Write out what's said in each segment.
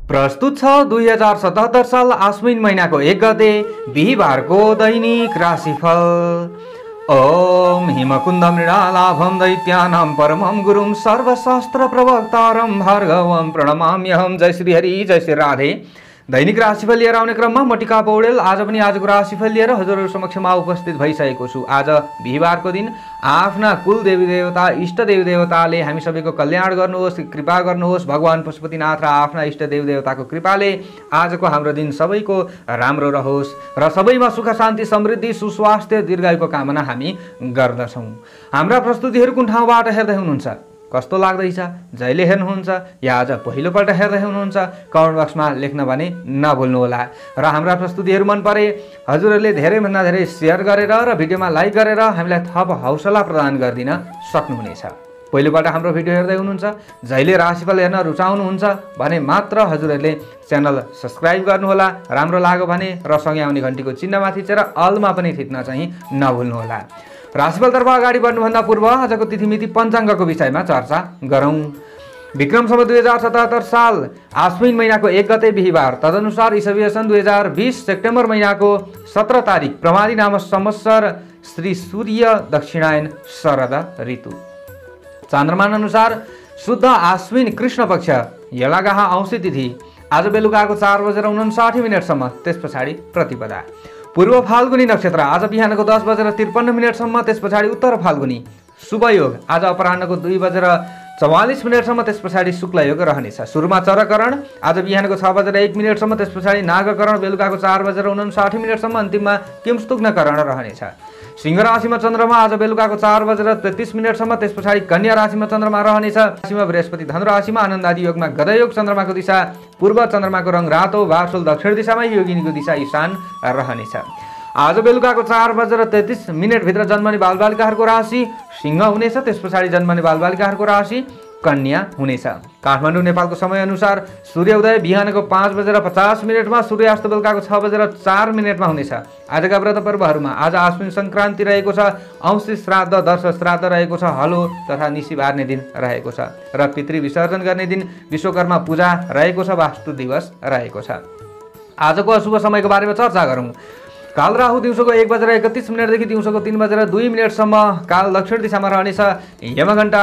प्रस्तुत छ 2077 साल आश्विन महिनाको 1 गते बिहीबारको दैनिक राशिफल। ओम हिमकुन्द मृणालाभं दैत्यानां परमं गुरुं सर्वशास्त्र प्रवक्तारं भार्गवं प्रणमाम्यहं। जय श्री हरि, जय श्री राधे। दैनिक राशिफल लिएर आउने क्रममा म टिका पौडेल आज पनि आजको राशिफल लिएर हजुरहरु समक्षमा उपस्थित भइसकेको छु। आज बिहीबारको दिन आफ्ना कुल देवी देवता इष्ट देवी देवताले हामी सबैको कल्याण गर्नुहोस्, कृपा गर्नुहोस्। भगवान पशुपतिनाथ र आफ्ना इष्ट देवी देवताको कृपाले आजको हाम्रो दिन सबैको राम्रो रहोस् र सबैमा सुख शान्ति समृद्धि सुस्वास्थ्य दीर्घायुको कामना हामी गर्दछौं। हाम्रा प्रस्तुतिहरू कुन ठाउँबाट हेर्दै हुनुहुन्छ, कस्तो लाग्दैछ, जहिले हेर्नुहुन्छ या आज पहिलोपल्ट हेर्दै हुनुहुन्छ, कमेन्ट बक्समा लेख्न भने नभुल्नुहोला। र हाम्रा प्रस्तुतिहरू मन परे हजुरहरूले धेरैभन्दा धेरै शेयर गरेर र भिडियोमा लाइक गरेर हामीलाई थप हौसला प्रदान गरिदिन सक्नुहुनेछ। पहिलोपल्ट हाम्रो भिडियो हेर्दै हुनुहुन्छ, जहिले राशिफल हेर्न रुचाउनुहुन्छ भने मात्र हजुरहरूले च्यानल सब्स्क्राइब गर्नुहोला। राम्रो लाग्यो भने र सँगै आउने घण्टीको चिन्हमा थिचेर अलमा पनि थिच्न चाहिँ नभुल्नुहोला। राशिफलतर्फ अगाडि बढ्नुभन्दा पूर्व आजको तिथिमिति पञ्चाङ्गको विषयमा चर्चा गरौँ। विक्रम सम्वत 2077 साल आश्विन महिनाको 1 गते बिहीबार, तदनुसार ईसवी सन 2020 सेप्टेम्बर महिनाको 17 तारिक प्रमादी नाम संवत्सर श्री सूर्य दक्षिणायन शरद ऋतु। चान्द्रमान अनुसार शुद्ध आश्विन कृष्ण पक्ष यलागाह औँसी तिथि आज बेलुकाको 4:59 त्यस पछाडि प्रतिपदा। पूर्व फाल्गुनी नक्षत्र आज बिहानको 10:53 त्यस पछाडि उत्तर फाल्गुनी। शुभ योग आज अपराह्नको 2:44 त्यस पछाडि शुक्ल योग रहनेछ। सुरुमा चरकरण आज बिहानको 6:01 त्यस पछाडि नागकरण बेलुकाको 4:59 अन्तिममा किंस्तुग्नकरण रहनेछ। सिंह राशिमा चन्द्रमा आज बेलुकाको 4:33 त्यस पछाडि कन्या राशिमा चन्द्रमा रहनेछ। राशिमा बृहस्पति धनु राशिमा आनन्द आदि योगमा गदयोग। चन्द्रमाको दिशा पूर्व, चन्द्रमाको रङ रातो, वासुल दक्षिण दिशामा, योगिनीको दिशा ईशान रहनेछ। आज बेलुकाको 4:33 भित्र जन्मने बालबालिकाहरूको राशि सिंह हुनेछ। त्यस पछाडि जन्मने बालबालिकाहरूको राशि कन्या हुनेछ। काठमाडौँ नेपालको समय अनुसार सूर्योदय बिहानको 5:50 सूर्यास्त बेलुकाको 6:04 हुनेछ। आजका व्रत पर्वहरूमा आज आश्विन संक्रान्ति रहेको छ, औँसी श्राद्ध, दर्श श्राद्ध रहेको छ, हलो तथा निसी बार्ने दिन रहेको छ र पितृ विसर्जन गर्ने दिन विश्वकर्मा पूजा रहेको छ, वास्तु दिवस रहेको छ। आजको अशुभ समयको बारेमा चर्चा गरौँ। काल राहु दिउँसोको 1:31 देखि दिउँसोको 3:02 काल दक्षिण दिशामा रहनेछ। यमघण्टा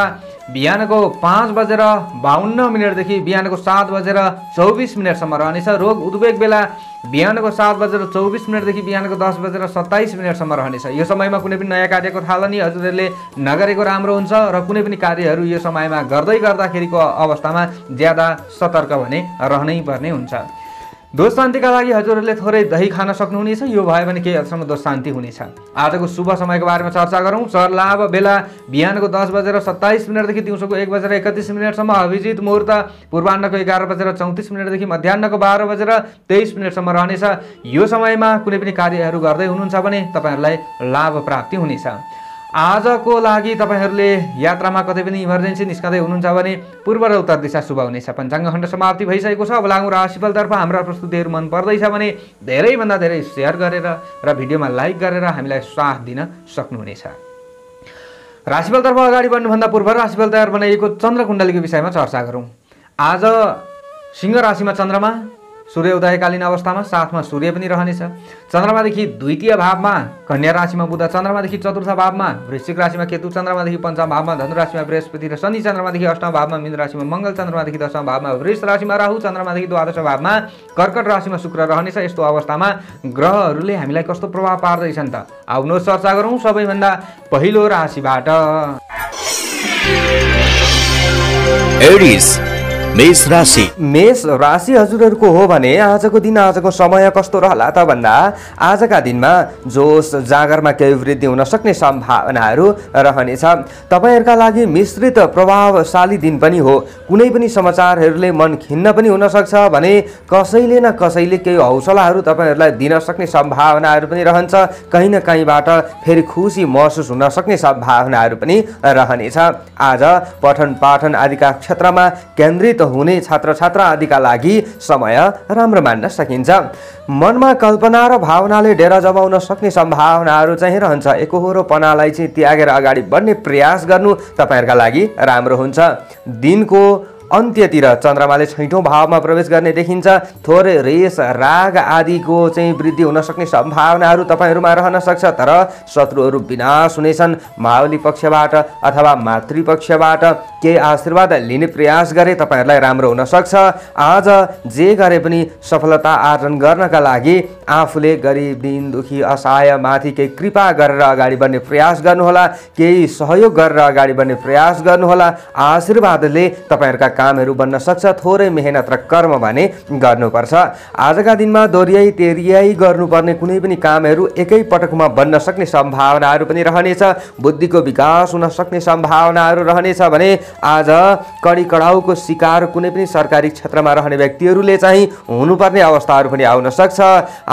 बिहानको 5:52 देखि बिहानको 7:24 रहनेछ। रोग उद्वेग बेला बिहानको 7:24 देखि बिहानको 10:27 रहनेछ। यो समयमा कुनै पनि नयाँ कार्यको थालनी हजुरहरूले नगरेको राम्रो हुन्छ र कुनै पनि कार्यहरू यो समयमा गर्दाखेरिको अवस्थामा ज्यादा सतर्क भने रहनै पर्ने हुन्छ। दोष शान्तिका लागि हजुरहरूले थोरै दही खान सक्नुहुनेछ, यो भयो भने केही हदसम्म दोष शान्ति हुनेछ। आजको शुभ समयको बारेमा चर्चा गरौँ। सरलाभ बेला बिहानको 10:27 देखि दिउँसोको 1:31 अभिजित मुहुर्त पूर्वाह्नको 11:34 देखि मध्याह्नको 12:23 रहनेछ। यो समयमा कुनै पनि कार्यहरू गर्दै हुनुहुन्छ भने तपाईहरुलाई लाभ प्राप्ति हुनेछ। आजको लागि तपाईहरुले यात्रामा कतै पनि इमर्जेन्सी निस्कँदै हुनुहुन्छ भने पूर्व र उत्तर दिशा शुभ हुनेछ। पञ्चाङ्ग खण्ड समाप्ति भइसकेको छ। अब लागौँ राशिफलतर्फ। हाम्रा प्रस्तुतिहरू मन पर्दैछ भने धेरैभन्दा धेरै शेयर गरेर र भिडियोमा लाइक गरेर हामीलाई साथ दिन सक्नुहुनेछ। राशिफलतर्फ अगाडि बढ्नुभन्दा पूर्व राशिफल तयार बनाइएको चन्द्र कुण्डलीको विषयमा चर्चा गरौँ। आज सिंह राशिमा चन्द्रमा सूर्योदयकालीन अवस्थामा, साथमा सूर्य पनि रहनेछ। चन्द्रमादेखि द्वितीय भावमा कन्या राशिमा बुध, चन्द्रमादेखि चतुर्थ भावमा वृश्चिक राशिमा केतु, चन्द्रमादेखि पञ्चम भावमा धनु राशिमा बृहस्पति र शनि, चन्द्रमादेखि अष्टम भावमा मीन राशिमा मङ्गल, चन्द्रमादेखि दशम भावमा वृष राशिमा राहु, चन्द्रमादेखि द्वादश भावमा कर्कट राशिमा शुक्र रहनेछ। यस्तो अवस्थामा ग्रहहरूले हामीलाई कस्तो प्रभाव पार्दैछन् त आउनुहोस् चर्चा गरौँ। सबैभन्दा पहिलो राशिबाट एरिस मेष राशि। मेष राशि हजुरहरूको हो भने आजको दिन, आजको समय कस्तो रहला त भन्दा आजका दिनमा जोश जागरमा केही वृद्धि हुन सक्ने सम्भावनाहरू रहनेछ। तपाईहरुका लागि मिश्रित प्रभावशाली दिन पनि हो। कुनै पनि समाचारहरूले मन खिन्न पनि हुन सक्छ भने कसैले न कसैले केही हौसलाहरू तपाईहरुलाई दिन सक्ने सम्भावनाहरू पनि रहन्छ। कहीँ न कहीँबाट फेरि खुसी महसुस हुन सक्ने सम्भावनाहरू पनि रहनेछ। आज पठन पाठन आदिका क्षेत्रमा केन्द्रित हुने छात्र छात्रा आदिका लागि समय राम्रो मान्न सकिन्छ। मनमा कल्पना र भावनाले डेरा जमाउन सक्ने सम्भावनाहरू चाहिँ रहन्छ। एकोहोरोपनालाई चाहिँ त्यागेर अगाडि बढ्ने प्रयास गर्नु तपाईहरुका लागि राम्रो हुन्छ। दिनको अन्त्यतिर चन्द्रमाले छैठौं भावमा प्रवेश गर्ने देखिन्छ। थोरै रेस राग आदिको चाहिँ वृद्धि हुन सक्ने सम्भावनाहरू तपाईहरुमा रहन सक्छ, तर शत्रुहरू विनाश हुनेछन्। मावली पक्षबाट अथवा मातृपक्षबाट केही आशीर्वाद लिने प्रयास गरे तपाईहरुलाई राम्रो हुन सक्छ। आज जे गरे पनि सफलता आर्जन गर्नका लागि आफूले गरिब दीन दुखी असहाय माथि केही कृपा गरेर अगाडि बढ्ने प्रयास गर्नुहोला, केही सहयोग गरेर अगाडि बढ्ने प्रयास गर्नुहोला। आशीर्वादले तपाईहरुका कामहरू बन्न सक्छ। थोरै मेहनत र कर्म भने गर्नुपर्छ। आजका दिनमा दोहोर्याई तेर्याई गर्नुपर्ने कुनै पनि कामहरू एकै पटकमा बन्न सक्ने सम्भावनाहरू पनि रहनेछ। बुद्धिको विकास हुन सक्ने सम्भावनाहरू रहनेछ भने आज कडी कडाउको शिकार कुनै पनि सरकारी क्षेत्रमा रहने व्यक्तिहरूले चाहिँ हुनुपर्ने अवस्थाहरू पनि आउन सक्छ।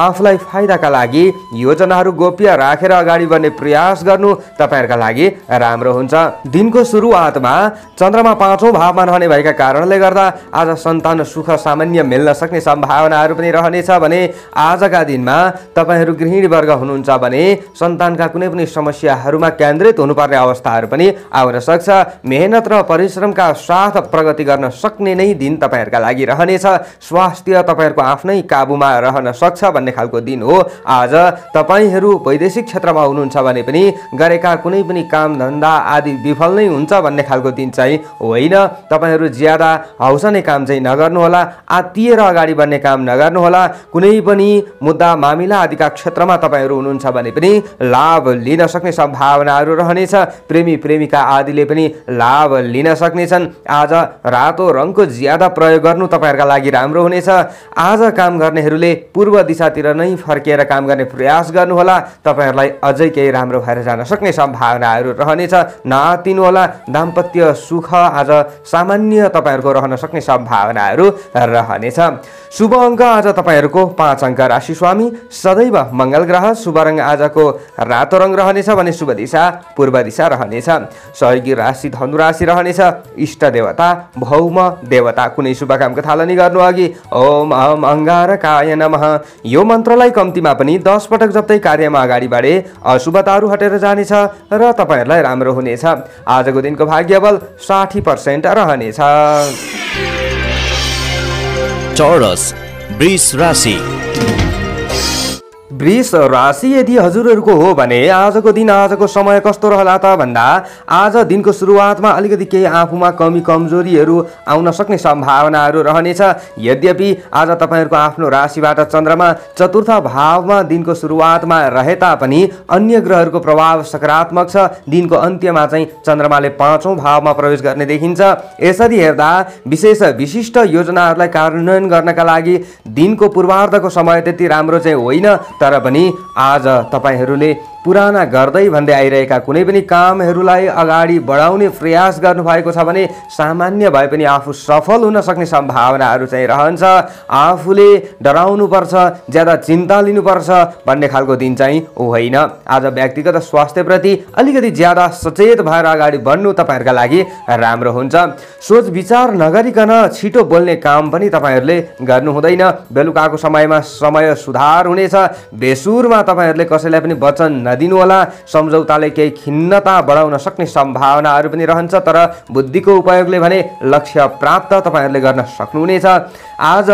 आफूलाई फाइदाका लागि योजनाहरू गोप्य राखेर अगाडि बढ्ने प्रयास गर्नु तपाईहरुका लागि राम्रो हुन्छ। दिनको सुरुवातमा चन्द्रमा 5औं भावमा रहने भएका कारणले गर्दा आज सन्तान सुख सामान्य मिल्न सक्ने सम्भावनाहरू पनि रहनेछ भने आजका दिनमा तपाईहरु गृहिणी वर्ग हुनुहुन्छ भने सन्तानका कुनै पनि समस्याहरूमा केन्द्रित हुनुपर्ने अवस्थाहरू पनि आउन सक्छ। मेहनत र परिश्रमका साथ प्रगति गर्न सक्ने नै दिन तपाईहरुका लागि रहनेछ। स्वास्थ्य तपाईहरुको आफ्नै काबुमा रहन सक्छ भन्ने खालको दिन हो। आज तपाईहरु वैदेशिक क्षेत्रमा हुनुहुन्छ भने पनि गरेका कुनै पनि काम धन्दा आदि विफल नै हुन्छ भन्ने खालको दिन चाहिँ होइन। तपाईहरु ज्यादा हौसने काम चाहिँ नगर्नुहोला, आत्तिएर अगाडि बढ्ने काम नगर्नुहोला। कुनै पनि मुद्दा मामिला आदिका क्षेत्रमा तपाईहरु हुनुहुन्छ भने पनि लाभ लिन सक्ने सम्भावनाहरू रहनेछ। प्रेमी प्रेमिका आदिले पनि लाभ लिन सक्नेछन्। आज रातो रङको ज्यादा प्रयोग गर्नु तपाईहरुका लागि राम्रो हुनेछ। आज काम गर्नेहरूले पूर्व दिशातिर नै फर्केर काम गर्ने प्रयास गर्नुहोला। तपाईहरुलाई अझै केही राम्रो भएर जान सक्ने सम्भावनाहरू रहनेछ। नआत्तिनुहोला। दाम्पत्य सुख आज सामान्य तपाईहरुको रहन सक्ने सम्भावनाहरू रहनेछ। शुभ अङ्क आज तपाईहरुको 5 अङ्क। राशि स्वामी सदैव मंगल ग्रह। शुभ रङ आजको रातो रङ रहनेछ भने शुभ दिशा पूर्व दिशा रहनेछ। सहयोगी राशि धनु राशि रहनेछ। इष्ट देवता भौम देवता। कुनै शुभ कामको थालनी गर्नु अघि ओम अहम अंगारकाय नमः यो मन्त्रलाई कम्तीमा पनि 10 पटक जप्दै कार्यमा अगाडि बढे अशुभताहरू हटेर जानेछ र तपाईहरुलाई राम्रो हुनेछ। आजको दिनको भाग्यबल 60% रहनेछ। टोरस वृष राशि। वृष राशि यदि हजुरहरूको हो भने आजको दिन आजको समय कस्तो रहला त भन्दा आज दिनको सुरुवातमा अलिकति केही आफूमा कमी कमजोरीहरू आउन सक्ने सम्भावनाहरू रहनेछ। यद्यपि आज तपाईहरुको आफ्नो राशिबाट चन्द्रमा चतुर्थ भावमा दिनको सुरुवातमा रहे तापनि अन्य ग्रहहरूको प्रभाव सकारात्मक छ। दिनको अन्त्यमा चाहिँ चन्द्रमाले 5औं भावमा प्रवेश गर्ने देखिन्छ। यसरी हेर्दा विशेष विशिष्ट योजनाहरूलाई कार्यान्वयन गर्नका लागि दिनको पूर्वार्धको समय त्यति राम्रो चाहिँ होइन, तर पनि आज तपाईहरुले पुराना गर्दै भन्दै आइरहेका कुनै पनि कामहरूलाई अगाडि बढाउने प्रयास गर्नुभएको छ भने सामान्य भए पनि आफू सफल हुन सक्ने सम्भावनाहरू चाहिँ रहन्छ। आफूले डराउनु पर्छ, ज्यादा चिन्ता लिनुपर्छ भन्ने खालको दिन चाहिँ होइन। आज व्यक्तिगत स्वास्थ्यप्रति अलिकति ज्यादा सचेत भएर अगाडि बढ्नु तपाईहरुका लागि राम्रो हुन्छ। सोच विचार नगरिकन छिटो बोल्ने काम पनि तपाईहरुले गर्नु हुँदैन। बेलुकाको समयमा समय सुधार हुनेछ। बेसुरमा तपाईहरुले कसैलाई पनि वचन नदिनु होला। सम्झौताले केही खिन्नता बढाउन सक्ने सम्भावनाहरू पनि रहन्छ, तर बुद्धिको उपयोगले भने लक्ष्य प्राप्त तपाईहरुले गर्न सक्नुहुनेछ। आज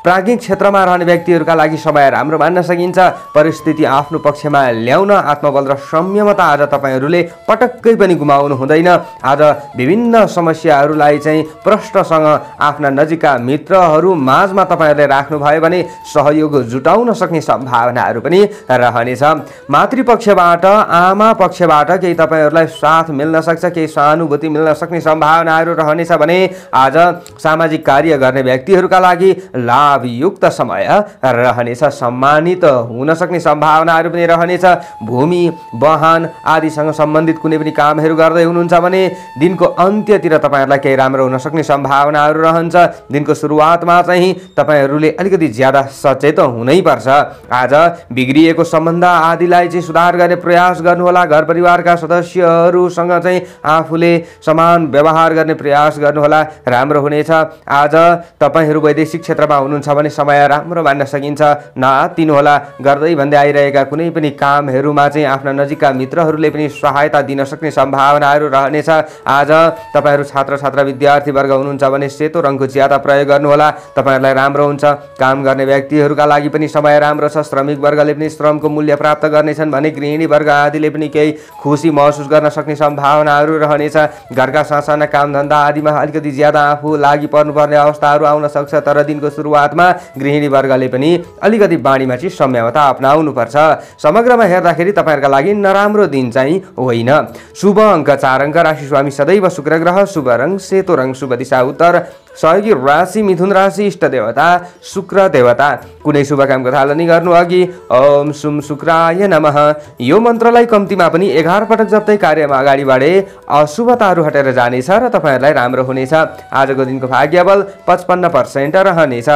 प्राज्ञिक क्षेत्रमा रहने व्यक्तिहरूका लागि समय राम्रो मान्न सकिन्छ। परिस्थिति आफ्नो पक्षमा ल्याउन आत्मबल र संयमता आज तपाईहरुले पटक्कै पनि गुमाउनु हुँदैन। आज विभिन्न समस्याहरूलाई चाहिँ प्रष्टसँग आफ्ना नजिकका मित्रहरू माझमा तपाईहरुले राख्नुभयो भने सहयोग जुटाउन सक्ने सम्भावनाहरू पनि रहनेछ। मातृपक्षबाट आमा पक्षबाट केही तपाईहरुलाई साथ मिल्न सक्छ, केही सहानुभूति मिल्न सक्ने सम्भावनाहरू रहनेछ भने आज सामाजिक कार्य गर्ने व्यक्तिहरूका लागि लाभयुक्त समय रहनेछ। सम्मानित हुन सक्ने सम्भावनाहरू पनि रहनेछ। भूमि वाहन आदिसँग सम्बन्धित कुनै पनि कामहरू गर्दै हुनुहुन्छ भने दिनको अन्त्यतिर तपाईहरुलाई केही राम्रो हुन सक्ने सम्भावनाहरू रहन्छ। दिनको सुरुवातमा चाहिँ तपाईहरुले अलिकति ज्यादा सचेत हुनै पर्छ। आज बिग्रिएको सम्बन्ध आदिलाई चाहिँ सुधार गर्ने प्रयास गर्नुहोला। घर परिवारका सदस्यहरूसँग चाहिँ आफूले समान व्यवहार गर्ने प्रयास गर्नुहोला, राम्रो हुनेछ। आज तपाईहरु वैदेशिक क्षेत्रमा हुनुहुन्छ हुनुहुन्छ भने समय राम्रो मान्न सकिन्छ। नआत्तिनुहोला। गर्दै भन्दै आइरहेका कुनै पनि कामहरूमा चाहिँ आफ्ना नजिकका मित्रहरूले पनि सहायता दिन सक्ने सम्भावनाहरू रहनेछ। आज तपाईँहरू छात्र छात्रा विद्यार्थीवर्ग हुनुहुन्छ भने सेतो रङको ज्यादा प्रयोग गर्नुहोला, तपाईँहरूलाई राम्रो हुन्छ। काम गर्ने व्यक्तिहरूका लागि पनि समय राम्रो छ। श्रमिक वर्गले पनि श्रमको मूल्य प्राप्त गर्नेछन् भने गृहिणी वर्ग आदिले पनि केही खुसी महसुस गर्न सक्ने सम्भावनाहरू रहनेछ। घरका सासाना कामधन्दा आदिमा अलिकति ज्यादा आफू लागि पर्नुपर्ने अवस्थाहरू आउन सक्छ, तर दिनको सुरुवातमा गृहिणी वर्गले पनि अलिकति बाणीमा चाहिँ संयमता अपनाउनुपर्छ। समग्रमा हेर्दाखेरि तपाईँहरूका लागि नराम्रो दिन चाहिँ होइन। शुभ अङ्क 4 अङ्क, राशि स्वामी सदैव शुक्र ग्रह, शुभ रङ सेतो रङ, शुभ दिशा उत्तर, सहयोगी राशि मिथुन राशि, इष्ट देवता शुक्र देवता। कुनै शुभ कामको थालनी गर्नु अघि ओम सुम शुक्राय नमः यो मन्त्रलाई कम्तीमा पनि 11 पटक जप्दै कार्यमा अगाडि बढे अशुभताहरू हटेर जानेछ र तपाईँहरूलाई राम्रो हुनेछ। आजको दिनको भाग्यबल 55% रहनेछ।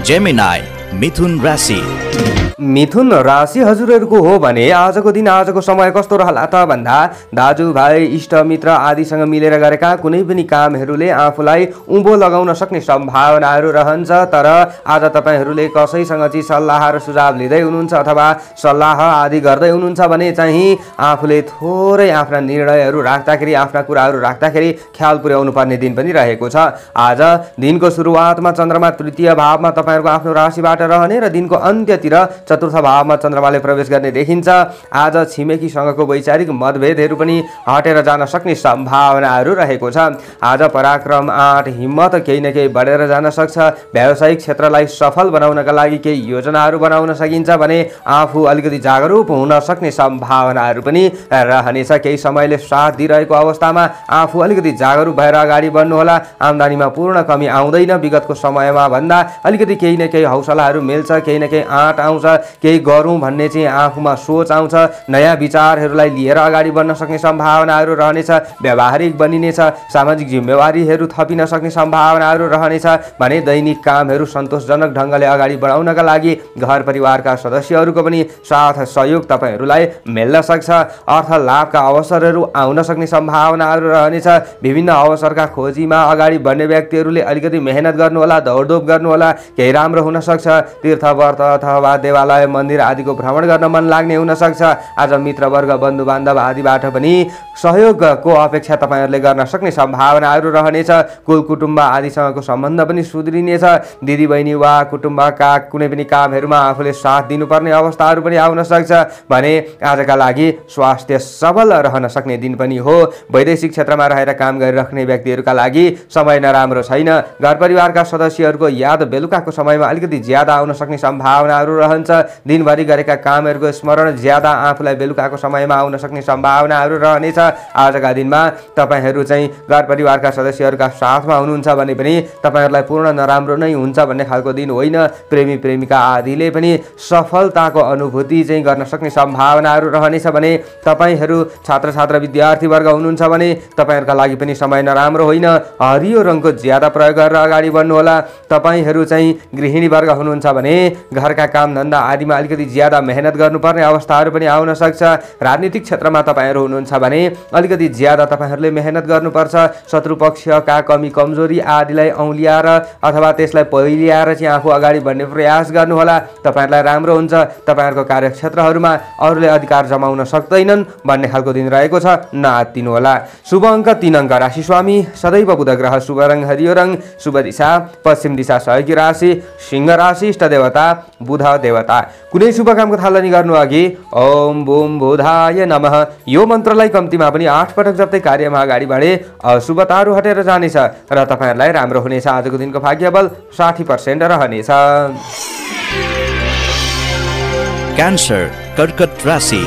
जेमिनाई मिथुन राशि। मिथुन राशि हजुरहरूको हो भने आजको दिन आजको समय कस्तो रहला त भन्दा दाजुभाइ इष्टमित्र आदिसँग मिलेर गरेका कुनै पनि कामहरूले आफूलाई उँभो लगाउन सक्ने सम्भावनाहरू रहन्छ। तर आज तपाईँहरूले कसैसँग चाहिँ सल्लाह र सुझाव लिँदै हुनुहुन्छ अथवा सल्लाह आदि गर्दै हुनुहुन्छ भने चाहिँ आफूले थोरै आफ्ना निर्णयहरू राख्दाखेरि, आफ्ना कुराहरू राख्दाखेरि ख्याल पुर्याउनु पर्ने दिन पनि रहेको छ। आज दिनको सुरुवातमा चन्द्रमा तृतीय भावमा तपाईँहरूको आफ्नो राशिबाट रहने र दिनको अन्त्यतिर चतुर्थ भावमा चन्द्रमाले प्रवेश गर्ने देखिन्छ। आज छिमेकीसँगको वैचारिक मतभेदहरू पनि हटेर जान सक्ने सम्भावनाहरू रहेको छ। आज पराक्रम 8 हिम्मत केही न केही बढेर जान सक्छ। व्यावसायिक क्षेत्रलाई सफल बनाउनका लागि केही योजनाहरू बनाउन सकिन्छ भने आफू अलिकति जागरुक हुन सक्ने सम्भावनाहरू पनि रहनेछ। केही समयले साथ दिइरहेको अवस्थामा आफू अलिकति जागरुक भएर अगाडि बढ्नुहोला। आम्दानीमा पूर्ण कमी आउँदैन। विगतको समयमा भन्दा अलिकति केही न केही हौसलाहरू मिल्छ, केही न केही आँट आउँछ, केही गरौँ भन्ने चाहिँ आफूमा सोच आउँछ। नयाँ विचारहरूलाई लिएर अगाडि बढ्न सक्ने सम्भावनाहरू रहनेछ। व्यावहारिक बनिनेछ। सामाजिक जिम्मेवारीहरू थपिन सक्ने सम्भावनाहरू रहनेछ भने दैनिक कामहरू सन्तोषजनक ढङ्गले अगाडि बढाउनका लागि घर परिवारका सदस्यहरूको पनि साथ सहयोग तपाईँहरूलाई मिल्न सक्छ। अर्थ लाभका अवसरहरू आउन सक्ने सम्भावनाहरू रहनेछ। विभिन्न अवसरका खोजीमा अगाडि बढ्ने व्यक्तिहरूले अलिकति मेहनत गर्नुहोला, दौडधोप गर्नुहोला, केही राम्रो हुन सक्छ। तीर्थव्रत अथवा देवालय मन्दिर आदिको भ्रमण गर्न मन लाग्ने हुन सक्छ। आज मित्रवर्ग बन्धु बान्धव आदिबाट पनि सहयोगको अपेक्षा तपाईँहरूले गर्न सक्ने सम्भावनाहरू रहनेछ। कुल कुटुम्ब आदिसँगको सम्बन्ध पनि सुध्रिनेछ। दिदी बहिनी वा कुटुम्बका कुनै पनि कामहरूमा आफूले साथ दिनुपर्ने अवस्थाहरू पनि आउन सक्छ भने आजका लागि स्वास्थ्य सबल रहन सक्ने दिन पनि हो। वैदेशिक क्षेत्रमा रहेर काम गरिराख्ने व्यक्तिहरूका लागि समय नराम्रो छैन। घर परिवारका सदस्यहरूको याद बेलुकाको समयमा अलिकति ज्यादा आउन सक्ने सम्भावनाहरू रहन्छ। दिनभरि गरेका कामहरूको स्मरण ज्यादा आफूलाई बेलुकाको समयमा आउन सक्ने सम्भावनाहरू रहनेछ। आजका दिनमा तपाईँहरू चाहिँ घर परिवारका सदस्यहरूका साथमा हुनुहुन्छ भने पनि तपाईँहरूलाई पूर्ण नराम्रो नै हुन्छ भन्ने खालको दिन होइन। प्रेमी प्रेमिका आदिले पनि सफलताको अनुभूति चाहिँ गर्न सक्ने सम्भावनाहरू रहनेछ भने तपाईँहरू छात्र छात्रा विद्यार्थीवर्ग हुनुहुन्छ भने तपाईँहरूका लागि पनि समय नराम्रो होइन। हरियो रङको ज्यादा प्रयोग गरेर अगाडि बढ्नुहोला। तपाईँहरू चाहिँ गृहिणी वर्ग हुनुहुन्छ भने घरका कामधन्दा आदिमा अलिकति ज्यादा मेहनत गर्नुपर्ने अवस्थाहरू पनि आउन सक्छ। राजनीतिक क्षेत्रमा तपाईँहरू हुनुहुन्छ भने अलिकति ज्यादा तपाईँहरूले मेहनत गर्नुपर्छ। शत्रु पक्षका कमी कमजोरी आदिलाई औँल्याएर अथवा त्यसलाई पहिल्याएर चाहिँ आफू अगाडि बढ्ने प्रयास गर्नुहोला। तपाईँहरूलाई राम्रो हुन्छ। तपाईँहरूको कार्यक्षेत्रहरूमा अरूले अधिकार जमाउन सक्दैनन् भन्ने खालको दिन रहेको छ, नआत्तिनुहोला। शुभ अङ्क 3 अङ्क, राशि स्वामी सदैव बुध ग्रह, शुभ रङ हरियो रङ, शुभ दिशा पश्चिम दिशा, सहयोगी राशि सिंह राशि, इष्ट देवता बुध देवता। कुनै शुभ कामको थालनी गर्नु अघि ओम बुम बुधाय नमः यो मन्त्रलाई कम्तीमा पनि 8 पटक जप्दै कार्यमा अगाडि बढे अशुभताहरू हटेर जानेछ र तपाईँहरूलाई राम्रो हुनेछ। आजको दिनको भाग्यबल 60% रहनेछ। क्यान्सर कर्कट राशि।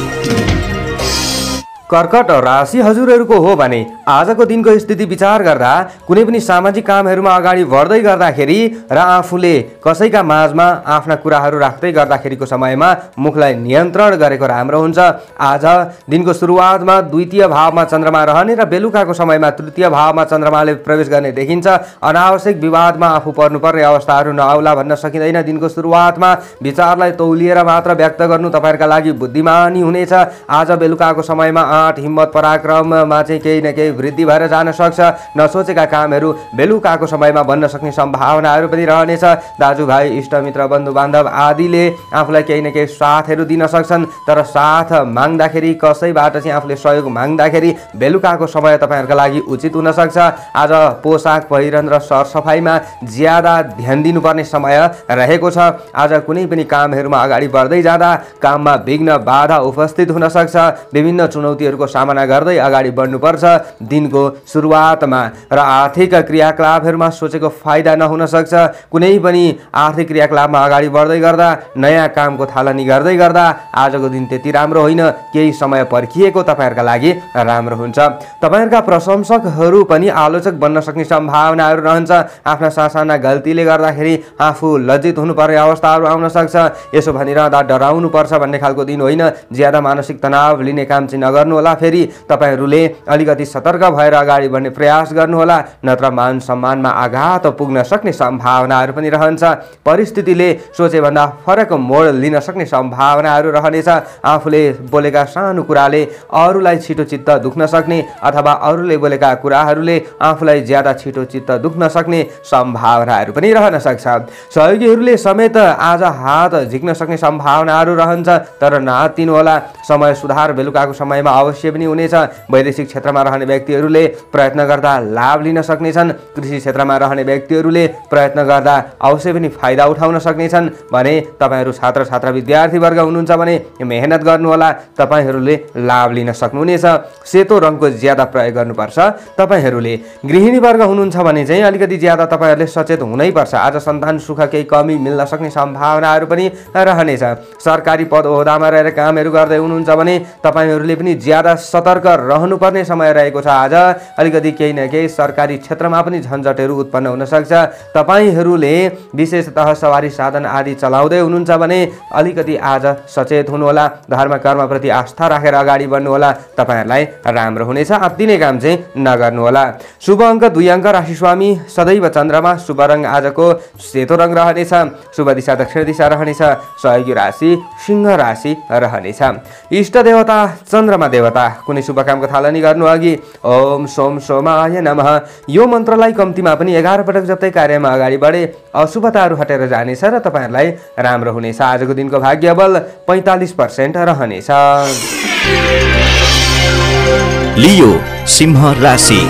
कर्कट राशि हजुरहरूको हो भने आजको दिनको स्थिति विचार गर्दा कुनै पनि सामाजिक कामहरूमा अगाडि बढ्दै गर्दाखेरि र आफूले कसैका माझमा आफ्ना कुराहरू राख्दै गर्दाखेरिको समयमा मुखलाई नियन्त्रण गरेको राम्रो हुन्छ। आज दिनको सुरुवातमा द्वितीय भावमा चन्द्रमा रहने र बेलुकाको समयमा तृतीय भावमा चन्द्रमाले प्रवेश गर्ने देखिन्छ। अनावश्यक विवादमा आफू पर्नुपर्ने अवस्थाहरू नआउला भन्न सकिँदैन। दिनको सुरुवातमा विचारलाई तौलिएर मात्र व्यक्त गर्नु तपाईँहरूका लागि बुद्धिमानी हुनेछ। आज बेलुकाको समयमा आँट हिम्मत पराक्रममा चाहिँ केही न केही वृद्धि भएर जान सक्छ। नसोचेका कामहरू बेलुकाको समयमा बन्न सक्ने सम्भावनाहरू पनि रहनेछ। दाजुभाइ इष्टमित्र बन्धुबान्धव आदिले आफूलाई केही न केही साथहरू दिन सक्छन्, तर साथ माग्दाखेरि कसैबाट चाहिँ आफूले सहयोग माग्दाखेरि बेलुकाको समय तपाईँहरूका लागि उचित हुन सक्छ। आज पोसाक पहिरन र सरसफाइमा ज्यादा ध्यान दिनुपर्ने समय रहेको छ। आज कुनै पनि कामहरूमा अगाडि बढ्दै जाँदा काममा विघ्न बाधा उपस्थित हुन सक्छ। विभिन्न चुनौतीहरूको सामना गर्दै अगाडि बढ्नुपर्छ दिनको सुरुवातमा। र आर्थिक क्रियाकलापहरूमा सोचेको फाइदा नहुन सक्छ। कुनै पनि आर्थिक क्रियाकलापमा अगाडि बढ्दै गर्दा नयाँ कामको थालनी गर्दै गर्दा आजको दिन त्यति राम्रो होइन। केही समय पर्खिएको तपाईँहरूका लागि राम्रो हुन्छ। तपाईँहरूका प्रशंसकहरू पनि आलोचक बन्न सक्ने सम्भावनाहरू रहन्छ। आफ्ना सासाना गल्तीले गर्दाखेरि आफू लज्जित हुनुपर्ने अवस्थाहरू आउन सक्छ। यसो भनिरहँदा डराउनु पर्छ भन्ने खालको दिन होइन। ज्यादा मानसिक तनाव लिने काम चाहिँ नगर्नु होला। फेरि तपाईँहरूले अलिकति सतर्क भएर अगाडि बढ्ने प्रयास गर्नुहोला, नत्र मान सम्मानमा आघात पुग्न सक्ने सम्भावनाहरू पनि रहन्छ। परिस्थितिले सोचेभन्दा फरक मोड लिन सक्ने सम्भावनाहरू रहनेछ। आफूले बोलेका सानो कुराले अरूलाई छिटो चित्त दुख्न सक्ने अथवा अरूले बोलेका कुराहरूले आफूलाई ज्यादा छिटो चित्त दुख्न सक्ने सम्भावनाहरू पनि रहन सक्छ। सहयोगीहरूले समेत आज हात झिक्न सक्ने सम्भावनाहरू रहन्छ, तर नआत्तिनु होला। समय सुधार बेलुकाको समयमा अवश्य पनि हुनेछ। वैदेशिक क्षेत्रमा रहने व्यक्तिहरूले प्रयत्न गर्दा लाभ लिन सक्नेछन्। कृषि क्षेत्रमा रहने व्यक्तिहरूले प्रयत्न गर्दा अवश्य पनि फाइदा उठाउन सक्नेछन्। भने तपाईँहरू छात्र छात्रा विद्यार्थीवर्ग हुनुहुन्छ भने मेहनत गर्नुहोला, तपाईँहरूले लाभ लिन सक्नुहुनेछ। सेतो रङको ज्यादा प्रयोग गर्नुपर्छ। तपाईँहरूले गृहिणीवर्ग हुनुहुन्छ भने चाहिँ अलिकति ज्यादा तपाईँहरूले सचेत हुनैपर्छ। आज सन्तान सुख केही कमी मिल्न सक्ने सम्भावनाहरू पनि रहनेछ। सरकारी पद ओहदामा रहेर कामहरू गर्दै हुनुहुन्छ भने तपाईँहरूले पनि ज्यादा सतर्क रहनुपर्ने समय रहेको छ। आज अलिकति केही न केही सरकारी क्षेत्रमा पनि झन्झटहरू उत्पन्न हुन सक्छ। तपाईँहरूले विशेषतः सवारी साधन आदि चलाउँदै हुनुहुन्छ भने अलिकति आज सचेत हुनुहोला। धर्म कर्मप्रति आस्था राखेर अगाडि बढ्नुहोला, तपाईँहरूलाई राम्रो हुनेछ। अत्तिनै काम चाहिँ नगर्नुहोला। शुभ अङ्क 2 अङ्क, राशि स्वामी सदैव चन्द्रमा, शुभ रङ आजको सेतो रङ रहनेछ। शुभ दिशा दक्षिण दिशा रहनेछ। सहयोगी राशि सिंह राशि रहनेछ। इष्ट देवता चन्द्रमा देवता। कुनै शुभ कामको थालनी गर्नु अघि ओम सोम सोमाय नमः यो मन्त्रलाई कम्तीमा पनि 11 पटक जप्दै कार्यमा अगाडि बढे अशुभताहरू हटेर जानेछ र तपाईँहरूलाई राम्रो हुनेछ। आजको दिनको भाग्य बल 45% रहनेछ। लियो सिंह राशि।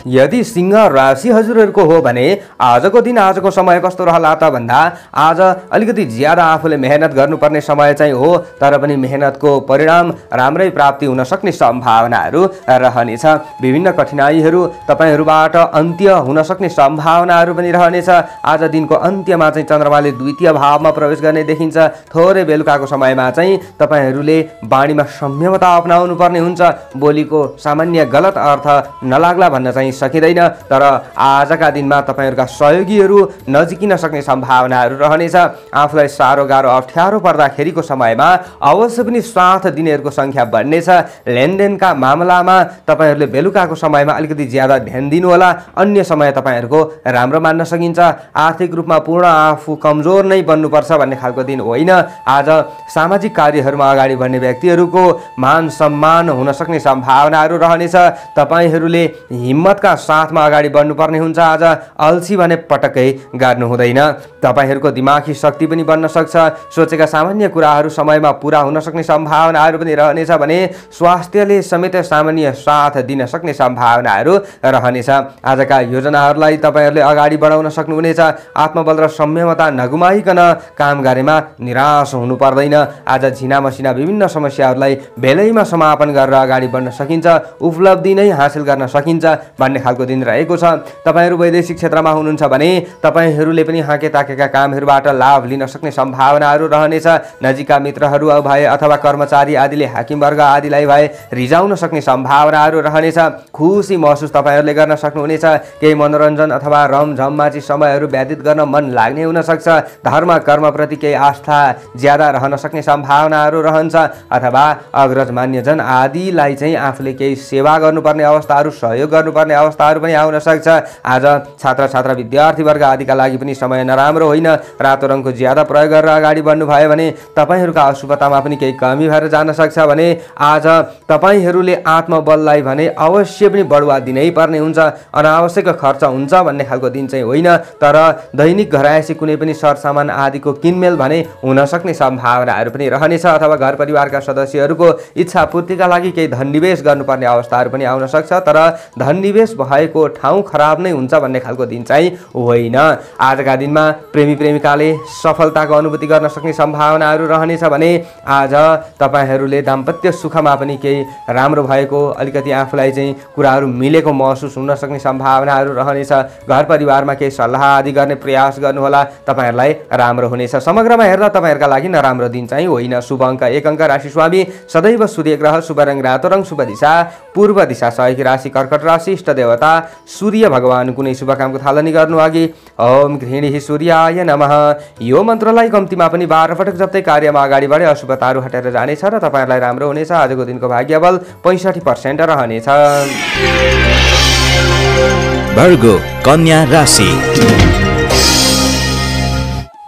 यदि सिंह राशि हजुरहरूको हो भने आजको दिन आजको समय कस्तो रहला त भन्दा आज अलिकति ज्यादा आफूले मेहनत गर्नुपर्ने समय चाहिँ हो, तर पनि मेहनतको परिणाम राम्रै प्राप्ति हुन सक्ने सम्भावनाहरू रहनेछ। विभिन्न कठिनाइहरू तपाईँहरूबाट अन्त्य हुन सक्ने सम्भावनाहरू पनि रहनेछ। आज दिनको अन्त्यमा चाहिँ चन्द्रमाले द्वितीय भावमा प्रवेश गर्ने देखिन्छ। थोरै बेलुकाको समयमा चाहिँ तपाईँहरूले बाणीमा संयमता अपनाउनु पर्ने हुन्छ। बोलीको सामान्य गलत अर्थ नलाग्ला भन्न चाहिँ सकिँदैन, तर आजका दिनमा तपाईँहरूका सहयोगीहरू नजिकिन सक्ने सम्भावनाहरू रहनेछ। आफूलाई साह्रो गाह्रो अप्ठ्यारो पर्दाखेरिको समयमा अवश्य पनि साथ दिनेहरूको सङ्ख्या बढ्नेछ। लेनदेनका मामलामा तपाईँहरूले बेलुकाको समयमा अलिकति ज्यादा ध्यान दिनुहोला। अन्य समय तपाईँहरूको राम्रो मान्न सकिन्छ। आर्थिक रूपमा पूर्ण आफू कमजोर नै बन्नुपर्छ भन्ने खालको दिन होइन। आज सामाजिक कार्यहरूमा अगाडि बढ्ने व्यक्तिहरूको मान सम्मान हुन सक्ने सम्भावनाहरू रहनेछ। तपाईँहरूले हिम्मतका साथमा अगाडि बढ्नुपर्ने हुन्छ। आज अल्छी भने पटक्कै गर्नु हुँदैन। तपाईँहरूको दिमागी शक्ति पनि बन्न सक्छ। सोचेका सामान्य कुराहरू समयमा पुरा हुन सक्ने सम्भावनाहरू पनि रहनेछ भने स्वास्थ्यले समेत सामान्य साथ दिन सक्ने सम्भावनाहरू रहनेछ। आजका योजनाहरूलाई तपाईँहरूले अगाडि बढाउन सक्नुहुनेछ। आत्मबल र संयमता नगुमाइकन काम गरेमा निराश हुनु पर्दैन। आज झिना मसिना विभिन्न समस्याहरूलाई बेलैमा समापन गरेर अगाडि बढ्न सकिन्छ। उपलब्धि नै हासिल गर्न सकिन्छ भन्ने खालको दिन रहेको छ। तपाईँहरू वैदेशिक क्षेत्रमा हुनुहुन्छ भने तपाईँहरूले पनि हाके ताकेका कामहरूबाट लाभ लिन सक्ने सम्भावनाहरू रहनेछ। नजिकका मित्रहरू भए अथवा कर्मचारी आदिले हाकिम वर्ग आदिलाई भए रिजाउन सक्ने सम्भावनाहरू रहनेछ। खुसी महसुस तपाईँहरूले गर्न सक्नुहुनेछ। केही मनोरञ्जन अथवा रमझममा चाहिँ समयहरू व्यतीत गर्न मन लाग्ने हुन सक्छ। धर्म कर्मप्रति केही आस्था ज्यादा रहन सक्ने सम्भावनाहरू रहन्छ, अथवा अग्रज मान्यजन आदिलाई चाहिँ आफूले केही सेवा गर्नुपर्ने अवस्थाहरू, सहयोग गर्नुपर्ने अवस्थाहरू पनि आउन सक्छ। आज छात्र छात्रा विद्यार्थी वर्ग आदिका लागि पनि समय नराम्रो होइन। रातो रङको ज्यादा प्रयोग गरेर अगाडि बढ्नुभयो भने तपाईँहरूका अशुभतामा पनि केही कमी भएर जान सक्छ भने आज तपाईँहरूले आत्मबललाई भने अवश्य पनि बढुवा दिनै पर्ने हुन्छ। अनावश्यक खर्च हुन्छ भन्ने खालको दिन चाहिँ होइन, तर दैनिक घरायसी कुनै पनि सरसामान आदिको किनमेल भने हुन सक्ने सम्भावनाहरू पनि रहनेछ, अथवा घर परिवारका सदस्यहरूको इच्छा पूर्तिका लागि केही धन निवेश गर्नुपर्ने अवस्थाहरू पनि आउन सक्छ, तर धन निवेश भएको ठाउँ खराब नै हुन्छ भन्ने खालको दिन चाहिँ होइन। आजका दिनमा प्रेमी प्रेमिकाले सफलताको अनुभूति गर्न सक्ने सम्भावनाहरू रहनेछ भने आज तपाईँहरूले दाम्पत्य सुखमा पनि केही राम्रो भएको, अलिकति आफूलाई चाहिँ कुराहरू मिलेको महसुस हुन सक्ने सम्भावनाहरू रहनेछ। घर परिवारमा केही सल्लाह आदि गर्ने प्रयास गर्नुहोला, तपाईँहरूलाई राम्रो हुनेछ। समग्रमा हेर्दा तपाईँहरूका लागि नराम्रो दिन चाहिँ होइन। शुभ अङ्क 1 अङ्क, राशि स्वामी सदैव सूर्य ग्रह, शुभ रङ रातो रङ, शुभ दिशा पूर्व दिशा, सहयोगी राशि कर्कट राशि, इष्ट देवता सूर्य भगवान। कुनै शुभ कामको थालनी गर्नु अघि ओम गृहिणी सूर्याय नमः यो मन्त्रलाई कम्तीमा पनि 12 पटक जप्दै कार्यमा अगाडि बढे अशुभताहरू हटेर जानेछ र तपाईँहरूलाई राम्रो हुनेछ। आजको दिनको भाग्यबल 65% रहनेछ। भर्गो कन्या राशि।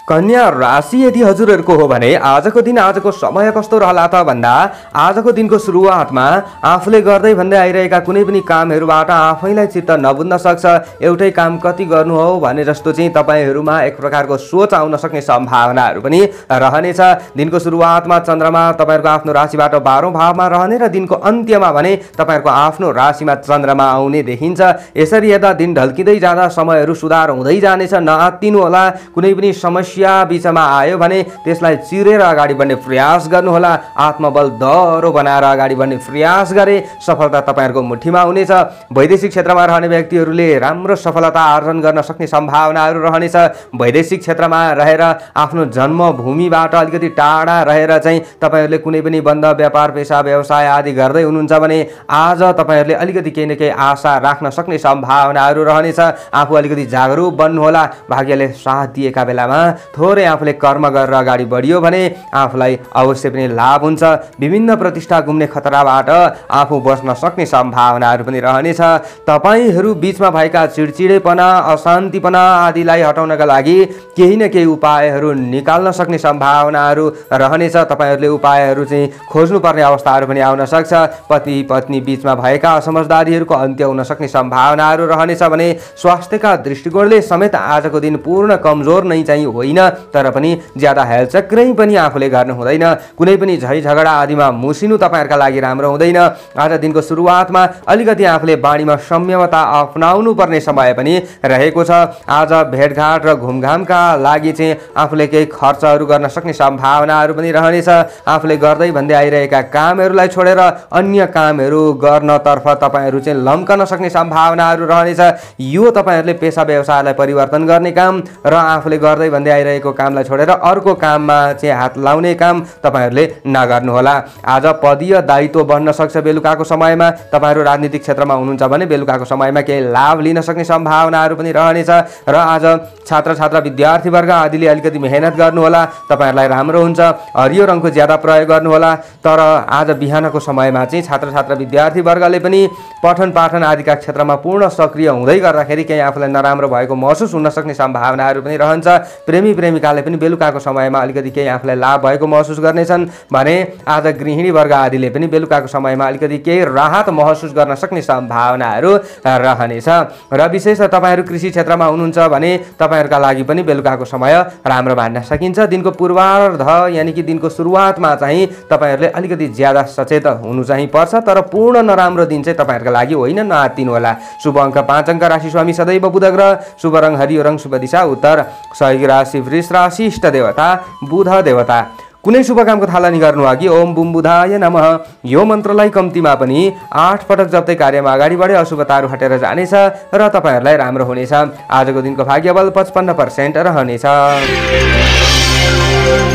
कन्या राशि यदि हजुरहरूको हो भने आजको दिन, आजको समय कस्तो रहला त भन्दा आजको दिनको सुरुवातमा आफूले गर्दै भन्दै आइरहेका कुनै पनि कामहरूबाट आफैलाई चित्त नबुझ्न सक्छ। एउटै काम कति गर्नु हो भने जस्तो चाहिँ तपाईँहरूमा एक प्रकारको सोच आउन सक्ने सम्भावनाहरू पनि रहनेछ। दिनको सुरुवातमा चन्द्रमा तपाईँहरूको आफ्नो राशिबाट 12औं भावमा रहने र दिनको अन्त्यमा भने तपाईँहरूको आफ्नो राशिमा चन्द्रमा आउने देखिन्छ। यसरी हेर्दा दिन ढल्किँदै जाँदा समयहरू सुधार हुँदै जानेछ। नआत्तिनु होला। कुनै पनि समस्या बिचमा आयो भने त्यसलाई चिरेर अगाडि बढ्ने प्रयास गर्नुहोला। आत्मबल दह्रो बनाएर अगाडि बढ्ने प्रयास गरे सफलता तपाईँहरूको मुठीमा हुनेछ। वैदेशिक क्षेत्रमा रहने व्यक्तिहरूले राम्रो सफलता आर्जन गर्न सक्ने सम्भावनाहरू रहनेछ। वैदेशिक क्षेत्रमा रहेर आफ्नो जन्मभूमिबाट अलिकति टाढा रहेर चाहिँ तपाईँहरूले कुनै पनि बन्द व्यापार पेसा व्यवसाय आदि गर्दै हुनुहुन्छ भने आज तपाईँहरूले अलिकति केही न केही आशा राख्न सक्ने सम्भावनाहरू रहनेछ। आफू अलिकति जागरुक बन्नुहोला। भाग्यले साथ दिएका बेलामा थोरै आफूले कर्म गरेर अगाडि बढियो भने आफूलाई अवश्य पनि लाभ हुन्छ। विभिन्न प्रतिष्ठा गुम्ने खतराबाट आफू बच्न सक्ने सम्भावनाहरू पनि रहनेछ। तपाईँहरू बीचमा भएका चिडचिडेपना, अशान्तिपना आदिलाई हटाउनका लागि केही न केही उपायहरू निकाल्न सक्ने सम्भावनाहरू रहनेछ। तपाईँहरूले उपायहरू चाहिँ खोज्नुपर्ने अवस्थाहरू पनि आउन सक्छ। पति पत्नी बीचमा भएका असमझदारीहरूको अन्त्य हुन सक्ने सम्भावनाहरू रहनेछ भने स्वास्थ्यका दृष्टिकोणले समेत आजको दिन पूर्ण कमजोर नै चाहिँ होइन, तर पनि ज्यादा हेलचक्रै पनि आफूले गर्नु हुँदैन। कुनै पनि झै झगडा आदिमा मुसिनु तपाईँहरूका लागि राम्रो हुँदैन। आज दिनको सुरुवातमा अलिकति आफूले बाणीमा संयमता अपनाउनु पर्ने समय पनि रहेको छ। आज भेटघाट र घुमघामका लागि चाहिँ आफूले केही खर्चहरू गर्न सक्ने सम्भावनाहरू पनि रहनेछ। आफूले गर्दै भन्दै आइरहेका कामहरूलाई छोडेर अन्य कामहरू गर्नतर्फ तपाईँहरू चाहिँ लम्कन सक्ने सम्भावनाहरू रहनेछ। यो तपाईँहरूले पेसा व्यवसायलाई परिवर्तन गर्ने काम र आफूले गर्दै भन्दै आइरहेको कामलाई छोडेर अर्को काममा चाहिँ हात लाउने काम तपाईँहरूले नगर्नुहोला। आज पदीय दायित्व बढ्न सक्छ बेलुकाको समयमा। तपाईँहरू राजनीतिक क्षेत्रमा हुनुहुन्छ भने बेलुकाको समयमा केही लाभ लिन सक्ने सम्भावनाहरू पनि रहनेछ। र आज छात्र छात्रा विद्यार्थी वर्ग आदिले अलिकति मेहनत गर्नुहोला, तपाईँहरूलाई राम्रो हुन्छ। हरियो रङको ज्यादा प्रयोग गर्नुहोला। तर आज बिहानको समयमा चाहिँ छात्र छात्रा विद्यार्थी वर्गले पनि पठन पाठन आदिका क्षेत्रमा पूर्ण सक्रिय हुँदै गर्दाखेरि केही आफूलाई नराम्रो भएको महसुस हुन सक्ने सम्भावनाहरू पनि रहन्छ। प्रेमी प्रेमिकाले पनि बेलुकाको समयमा अलिकति केही आफूलाई लाभ भएको महसुस गर्नेछन् भने आज गृहिणी वर्ग आदिले पनि बेलुकाको समयमा अलिकति केही राहत महसुस गर्न सक्ने सम्भावनाहरू रहनेछ। र विशेष तपाईँहरू कृषि क्षेत्रमा हुनुहुन्छ भने तपाईँहरूका लागि पनि बेलुकाको समय राम्रो मान्न सकिन्छ। दिनको पूर्वार्ध यानि कि दिनको सुरुवातमा चाहिँ तपाईँहरूले अलिकति ज्यादा सचेत हुनु चाहिँ पर्छ, तर पूर्ण नराम्रो दिन चाहिँ तपाईँहरूका लागि होइन, नआत्तिनु होला। शुभ अङ्क 5 अङ्क, राशि स्वामी सदैव बुध ग्रह, शुभ रङ हरियो रङ, शुभ दिशा उत्तर, सहयोगी राशि वृष राशि, इष्ट देवता बुध देवता। कुनै शुभ कामको थालनी गर्नु अघि ओम बुम बुधाय नमः यो मन्त्रलाई कम्तीमा पनि 8 पटक जप्दै कार्यमा अगाडि बढे अशुभताहरू हटेर जानेछ र तपाईँहरूलाई राम्रो हुनेछ। आजको दिनको भाग्यबल 55% रहनेछ।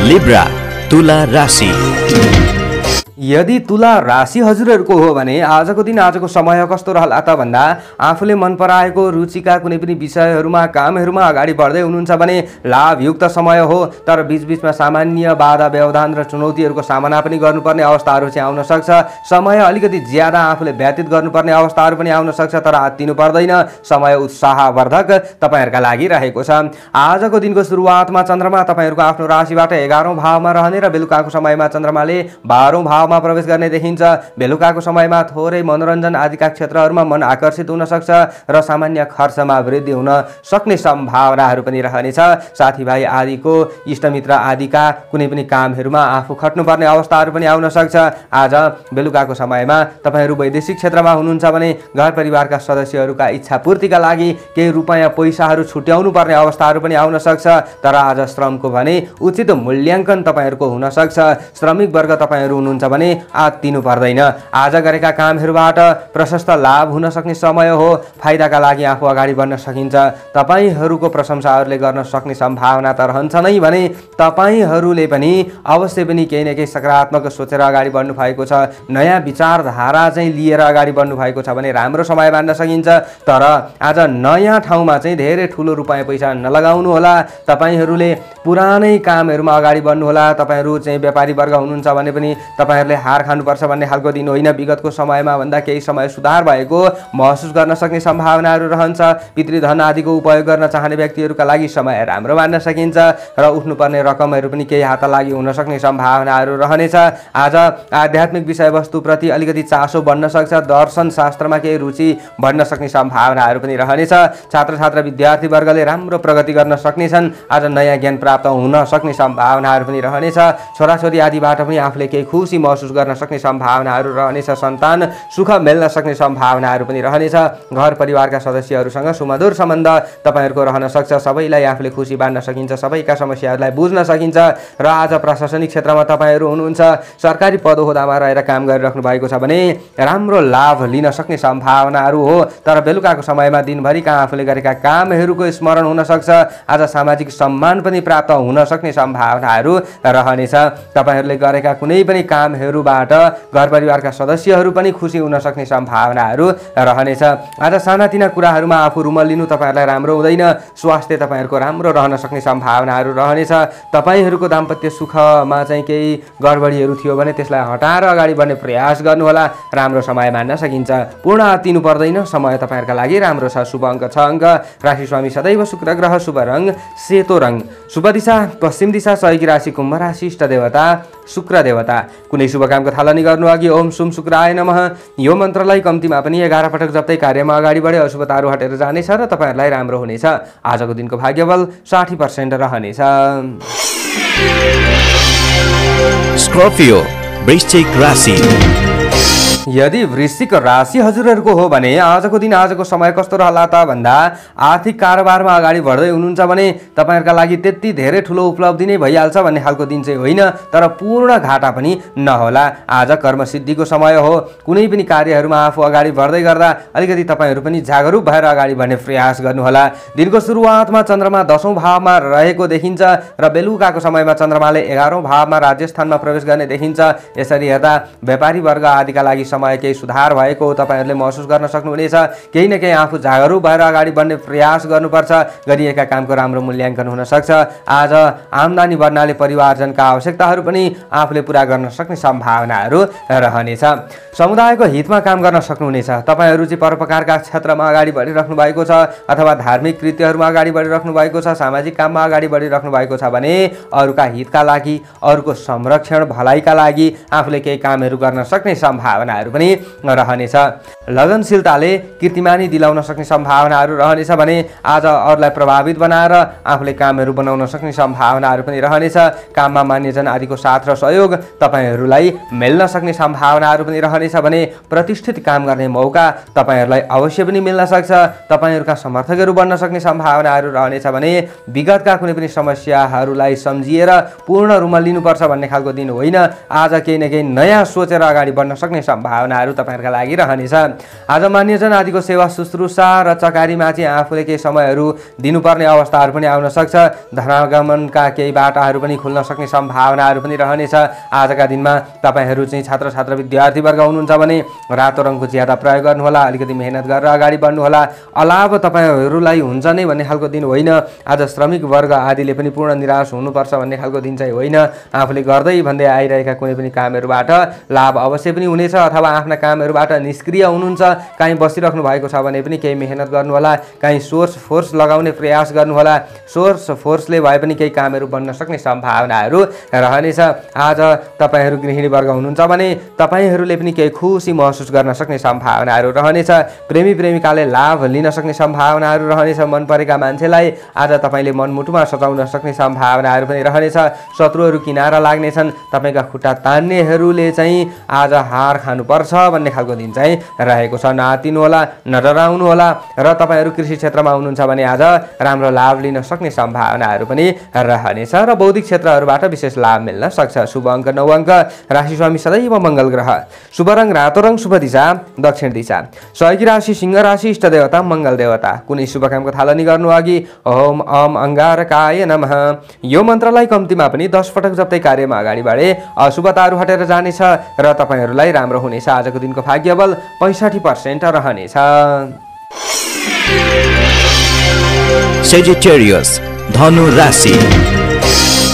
लिब्रा तुला राशि। यदि तुला राशि हजुरहरूको हो भने आजको दिन आजको समय कस्तो रहला त भन्दा आफूले मन पराएको रुचिका कुनै पनि विषयहरूमा कामहरूमा अगाडि बढ्दै हुनुहुन्छ भने लाभयुक्त समय हो। तर बीचबीचमा सामान्य बाधा व्यवधान र चुनौतीहरूको सामना पनि गर्नुपर्ने अवस्थाहरू चाहिँ आउन सक्छ। समय अलिकति ज्यादा आफूले व्यतीत गर्नुपर्ने अवस्थाहरू पनि आउन सक्छ, तर आत्तिनु पर्दैन। समय उत्साहवर्धक तपाईँहरूका लागि रहेको छ। आजको दिनको सुरुवातमा चन्द्रमा तपाईँहरूको आफ्नो राशिबाट 11औं भावमा रहने र बेलुकाको समयमा चन्द्रमाले 12औं भावमा प्रवेश गर्ने देखिन्छ। बेलुकाको समयमा थोरै मनोरञ्जन आदिका क्षेत्रहरूमा मन आकर्षित हुन सक्छ र सामान्य खर्चमा वृद्धि हुन सक्ने सम्भावनाहरू पनि रहनेछ। साथीभाइ आदिको इष्टमित्र आदिका कुनै पनि कामहरूमा आफू खट्नुपर्ने अवस्थाहरू पनि आउन सक्छ। आज बेलुकाको समयमा तपाईँहरू वैदेशिक क्षेत्रमा हुनुहुन्छ भने घर परिवारका सदस्यहरूका इच्छा पूर्तिका लागि केही रुपैयाँ पैसाहरू छुट्याउनु पर्ने अवस्थाहरू पनि आउन सक्छ। तर आज श्रमको भने उचित मूल्याङ्कन तपाईँहरूको हुन सक्छ। श्रमिक वर्ग तपाईँहरू हुनुहुन्छ भने आत्तिनु पर्दैन। आज गरेका कामहरूबाट प्रशस्त लाभ हुन सक्ने समय हो। फाइदाका लागि आफू अगाडि बढ्न सकिन्छ। तपाईँहरूको प्रशंसाहरूले गर्न सक्ने सम्भावना त रहन्छ नै भने तपाईँहरूले पनि अवश्य पनि केही न केही सकारात्मक सोचेर अगाडि बढ्नु भएको छ। नयाँ विचारधारा चाहिँ लिएर अगाडि बढ्नु भएको छ भने राम्रो समय मान्न सकिन्छ। तर आज नयाँ ठाउँमा चाहिँ धेरै ठुलो रुपैयाँ पैसा नलगाउनु होला। तपाईँहरूले पुरानै कामहरूमा अगाडि बढ्नु होला। तपाईँहरू चाहिँ व्यापारी वर्ग हुनुहुन्छ भने पनि तपाईँहरूले हार खानुपर्छ भन्ने खालको दिन होइन। विगतको समयमा भन्दा केही समय सुधार भएको महसुस गर्न सक्ने सम्भावनाहरू रहन्छ। पितृधन आदिको उपयोग गर्न चाहने व्यक्तिहरूका लागि समय राम्रो मान्न सकिन्छ र उठ्नुपर्ने रकमहरू पनि केही हात लागि हुन सक्ने सम्भावनाहरू रहनेछ। आज आध्यात्मिक विषयवस्तुप्रति अलिकति चासो बढ्न सक्छ। दर्शन शास्त्रमा केही रुचि बढ्न सक्ने सम्भावनाहरू पनि रहनेछ। छात्र छात्रा विद्यार्थी वर्गले राम्रो प्रगति गर्न सक्नेछन्। आज नयाँ ज्ञान प्राप्त हुन सक्ने सम्भावनाहरू पनि रहनेछ। छोराछोरी आदिबाट पनि आफूले केही खुसी महसुस गर्न सक्ने सम्भावनाहरू रहनेछ। सन्तान सुख मिल्न सक्ने सम्भावनाहरू पनि रहनेछ। घर परिवारका सदस्यहरूसँग सुमधुर सम्बन्ध तपाईँहरूको रहन सक्छ। सबैलाई आफूले खुसी बाँड्न सकिन्छ। सबैका समस्याहरूलाई बुझ्न सकिन्छ। र आज प्रशासनिक क्षेत्रमा तपाईँहरू हुनुहुन्छ, सरकारी पद ओहदामा रहेर काम गरिराख्नु भएको छ भने राम्रो लाभ लिन सक्ने सम्भावनाहरू हो। तर बेलुकाको समयमा दिनभरिका आफूले गरेका कामहरूको स्मरण हुन सक्छ। आज सामाजिक सम्मान पनि प्राप्त हुन सक्ने सम्भावनाहरू रहनेछ। तपाईँहरूले गरेका कुनै पनि कामहरूबाट घर परिवारका सदस्यहरू पनि खुसी हुन सक्ने सम्भावनाहरू रहनेछ। आज सानातिना कुराहरूमा आफू रुमल्लिनु तपाईँहरूलाई राम्रो हुँदैन। स्वास्थ्य तपाईँहरूको राम्रो रहन सक्ने सम्भावनाहरू रहनेछ। तपाईँहरूको दाम्पत्य सुखमा चाहिँ केही गडबडीहरू थियो भने त्यसलाई हटाएर अगाडि बढ्ने प्रयास गर्नुहोला। राम्रो समय मान्न सकिन्छ। पूर्ण आत्तिनु पर्दैन। समय तपाईँहरूका लागि राम्रो छ। शुभ अङ्क 6 अङ्क। राशि स्वामी सदैव शुक्र ग्रह। शुभ रङ सेतो रङ। शुभ दिशा पश्चिम दिशा। सहयोगी राशि कुम्भ राशि। इष्ट देवता शुक्र देवता। कुनै शुभ कामको थालनी गर्नु अघि ओम सुम शुक्राय नमः यो मन्त्रलाई कम्तीमा पनि 11 पटक जप्दै कार्यमा अगाडि बढे अशुभताहरू हटेर जानेछ र तपाईँहरूलाई राम्रो हुनेछ। आजको दिनको भाग्यबल 60% रहनेछ। स्कर्पियो वृश्चिक राशि। यदि वृश्चिक राशि हजुरहरूको हो भने आजको दिन आजको समय कस्तो रहला त भन्दा आर्थिक कारोबारमा अगाडि बढ्दै हुनुहुन्छ भने तपाईँहरूका लागि त्यति धेरै ठुलो उपलब्धि नै भइहाल्छ भन्ने खालको दिन चाहिँ होइन, तर पूर्ण घाटा पनि नहोला। आज कर्मसिद्धिको समय हो। कुनै पनि कार्यहरूमा आफू अगाडि बढ्दै गर्दा अलिकति तपाईँहरू पनि जागरुक भएर अगाडि बढ्ने प्रयास गर्नुहोला। दिनको सुरुवातमा चन्द्रमा 10औं भावमा रहेको देखिन्छ र बेलुकाको समयमा चन्द्रमाले 11औं भावमा राज्यस्थानमा प्रवेश गर्ने देखिन्छ। यसरी हेर्दा व्यापारी वर्ग आदिका लागि समय केही सुधार भएको तपाईँहरूले महसुस गर्न सक्नुहुनेछ। केही न केही आफू जागरुक भएर अगाडि बढ्ने प्रयास गर्नुपर्छ। गरिएका कामको राम्रो मूल्याङ्कन हुन सक्छ। आज आम्दानी बढ्नाले परिवारजनका आवश्यकताहरू पनि आफूले पूरा गर्न सक्ने सम्भावनाहरू रहनेछ। समुदायको हितमा काम गर्न सक्नुहुनेछ। तपाईँहरू चाहिँ परोपकारका क्षेत्रमा अगाडि बढिराख्नु भएको छ अथवा धार्मिक कृत्यहरूमा अगाडि बढिराख्नु भएको छ, सामाजिक काममा अगाडि बढिराख्नु भएको छ भने अरूका हितका लागि, अरूको संरक्षण भलाइका लागि आफूले केही कामहरू गर्न सक्ने सम्भावनाहरू पनि रहनेछ। लगनशीलताले कीर्तिमानी दिलाउन सक्ने सम्भावनाहरू रहनेछ भने आज अरूलाई प्रभावित बनाएर आफूले कामहरू बनाउन सक्ने सम्भावनाहरू पनि रहनेछ। काममा मान्यजन आदिको साथ र सहयोग तपाईँहरूलाई मिल्न सक्ने सम्भावनाहरू पनि रहनेछ भने प्रतिष्ठित काम गर्ने मौका तपाईँहरूलाई अवश्य पनि मिल्न सक्छ। तपाईँहरूका समर्थकहरू बन्न सक्ने सम्भावनाहरू रहनेछ भने विगतका कुनै पनि समस्याहरूलाई सम्झिएर पूर्ण रूपमा लिनुपर्छ भन्ने खालको दिन होइन। आज केही न केही नयाँ सोचेर अगाडि बढ्न सक्ने सम्भावना सम्भावनाहरू तपाईँहरूका लागि रहनेछ। आज मान्यजन आदिको सेवा शुश्रूषा र चकारीमा चाहिँ आफूले केही समयहरू दिनुपर्ने अवस्थाहरू पनि आउन सक्छ। धनागमनका केही बाटाहरू पनि खुल्न सक्ने सम्भावनाहरू पनि रहनेछ। आजका दिनमा तपाईँहरू चाहिँ छात्र छात्र विद्यार्थीवर्ग हुनुहुन्छ भने रातो रङको ज्यादा प्रयोग गर्नुहोला, अलिकति मेहनत गरेर अगाडि बढ्नुहोला। अलाभ तपाईँहरूलाई हुन्छ नै भन्ने खालको दिन होइन। आज श्रमिक वर्ग आदिले पनि पूर्ण निराश हुनुपर्छ भन्ने खालको दिन चाहिँ होइन। आफूले गर्दै भन्दै आइरहेका कुनै पनि कामहरूबाट लाभ अवश्य पनि हुनेछ, अथवा आफ्ना कामहरूबाट निष्क्रिय हुनुहुन्छ, काहीँ बसिराख्नु भएको छ भने पनि केही मेहनत गर्नुहोला, काहीँ सोर्स फोर्स लगाउने प्रयास गर्नुहोला। सोर्स फोर्सले भए पनि केही कामहरू बन्न सक्ने सम्भावनाहरू रहनेछ। आज तपाईँहरू गृहिणी वर्ग हुनुहुन्छ भने तपाईँहरूले पनि केही खुसी महसुस गर्न सक्ने सम्भावनाहरू रहनेछ। प्रेमी प्रेमिकाले लाभ लिन सक्ने सम्भावनाहरू रहनेछ। मन परेका मान्छेलाई आज तपाईँले मनमुटुमा सजाउन सक्ने सम्भावनाहरू पनि रहनेछ। शत्रुहरू किनारा लाग्नेछन्। तपाईँका खुट्टा तान्नेहरूले चाहिँ आज हार खानुपर्छ भन्ने खालको दिन चाहिँ रहेको छ। नआत्तिनुहोला, नडराउनुहोला। र तपाईँहरू कृषि क्षेत्रमा हुनुहुन्छ भने आज राम्रो लाभ लिन सक्ने सम्भावनाहरू पनि रहनेछ र बौद्धिक क्षेत्रहरूबाट विशेष लाभ मिल्न सक्छ। शुभ अङ्क 9 अङ्क। राशि स्वामी सदैव मङ्गल ग्रह। शुभ रङ रातो रङ। शुभ दिशा दक्षिण दिशा। सहयोगी राशि सिंह राशि। इष्ट देवता मङ्गल देवता। कुनै शुभ कामको थालनी गर्नु अघि ओम अम अंगारकाय नमः यो मन्त्रलाई कम्तीमा पनि 10 पटक जप्दै कार्यमा अगाडि बढे अशुभताहरू हटेर जानेछ र तपाईँहरूलाई राम्रो हुनेछ। आजको दिनको भाग्यबल 65% रहनेछ। Sagittarius, धनु राशि।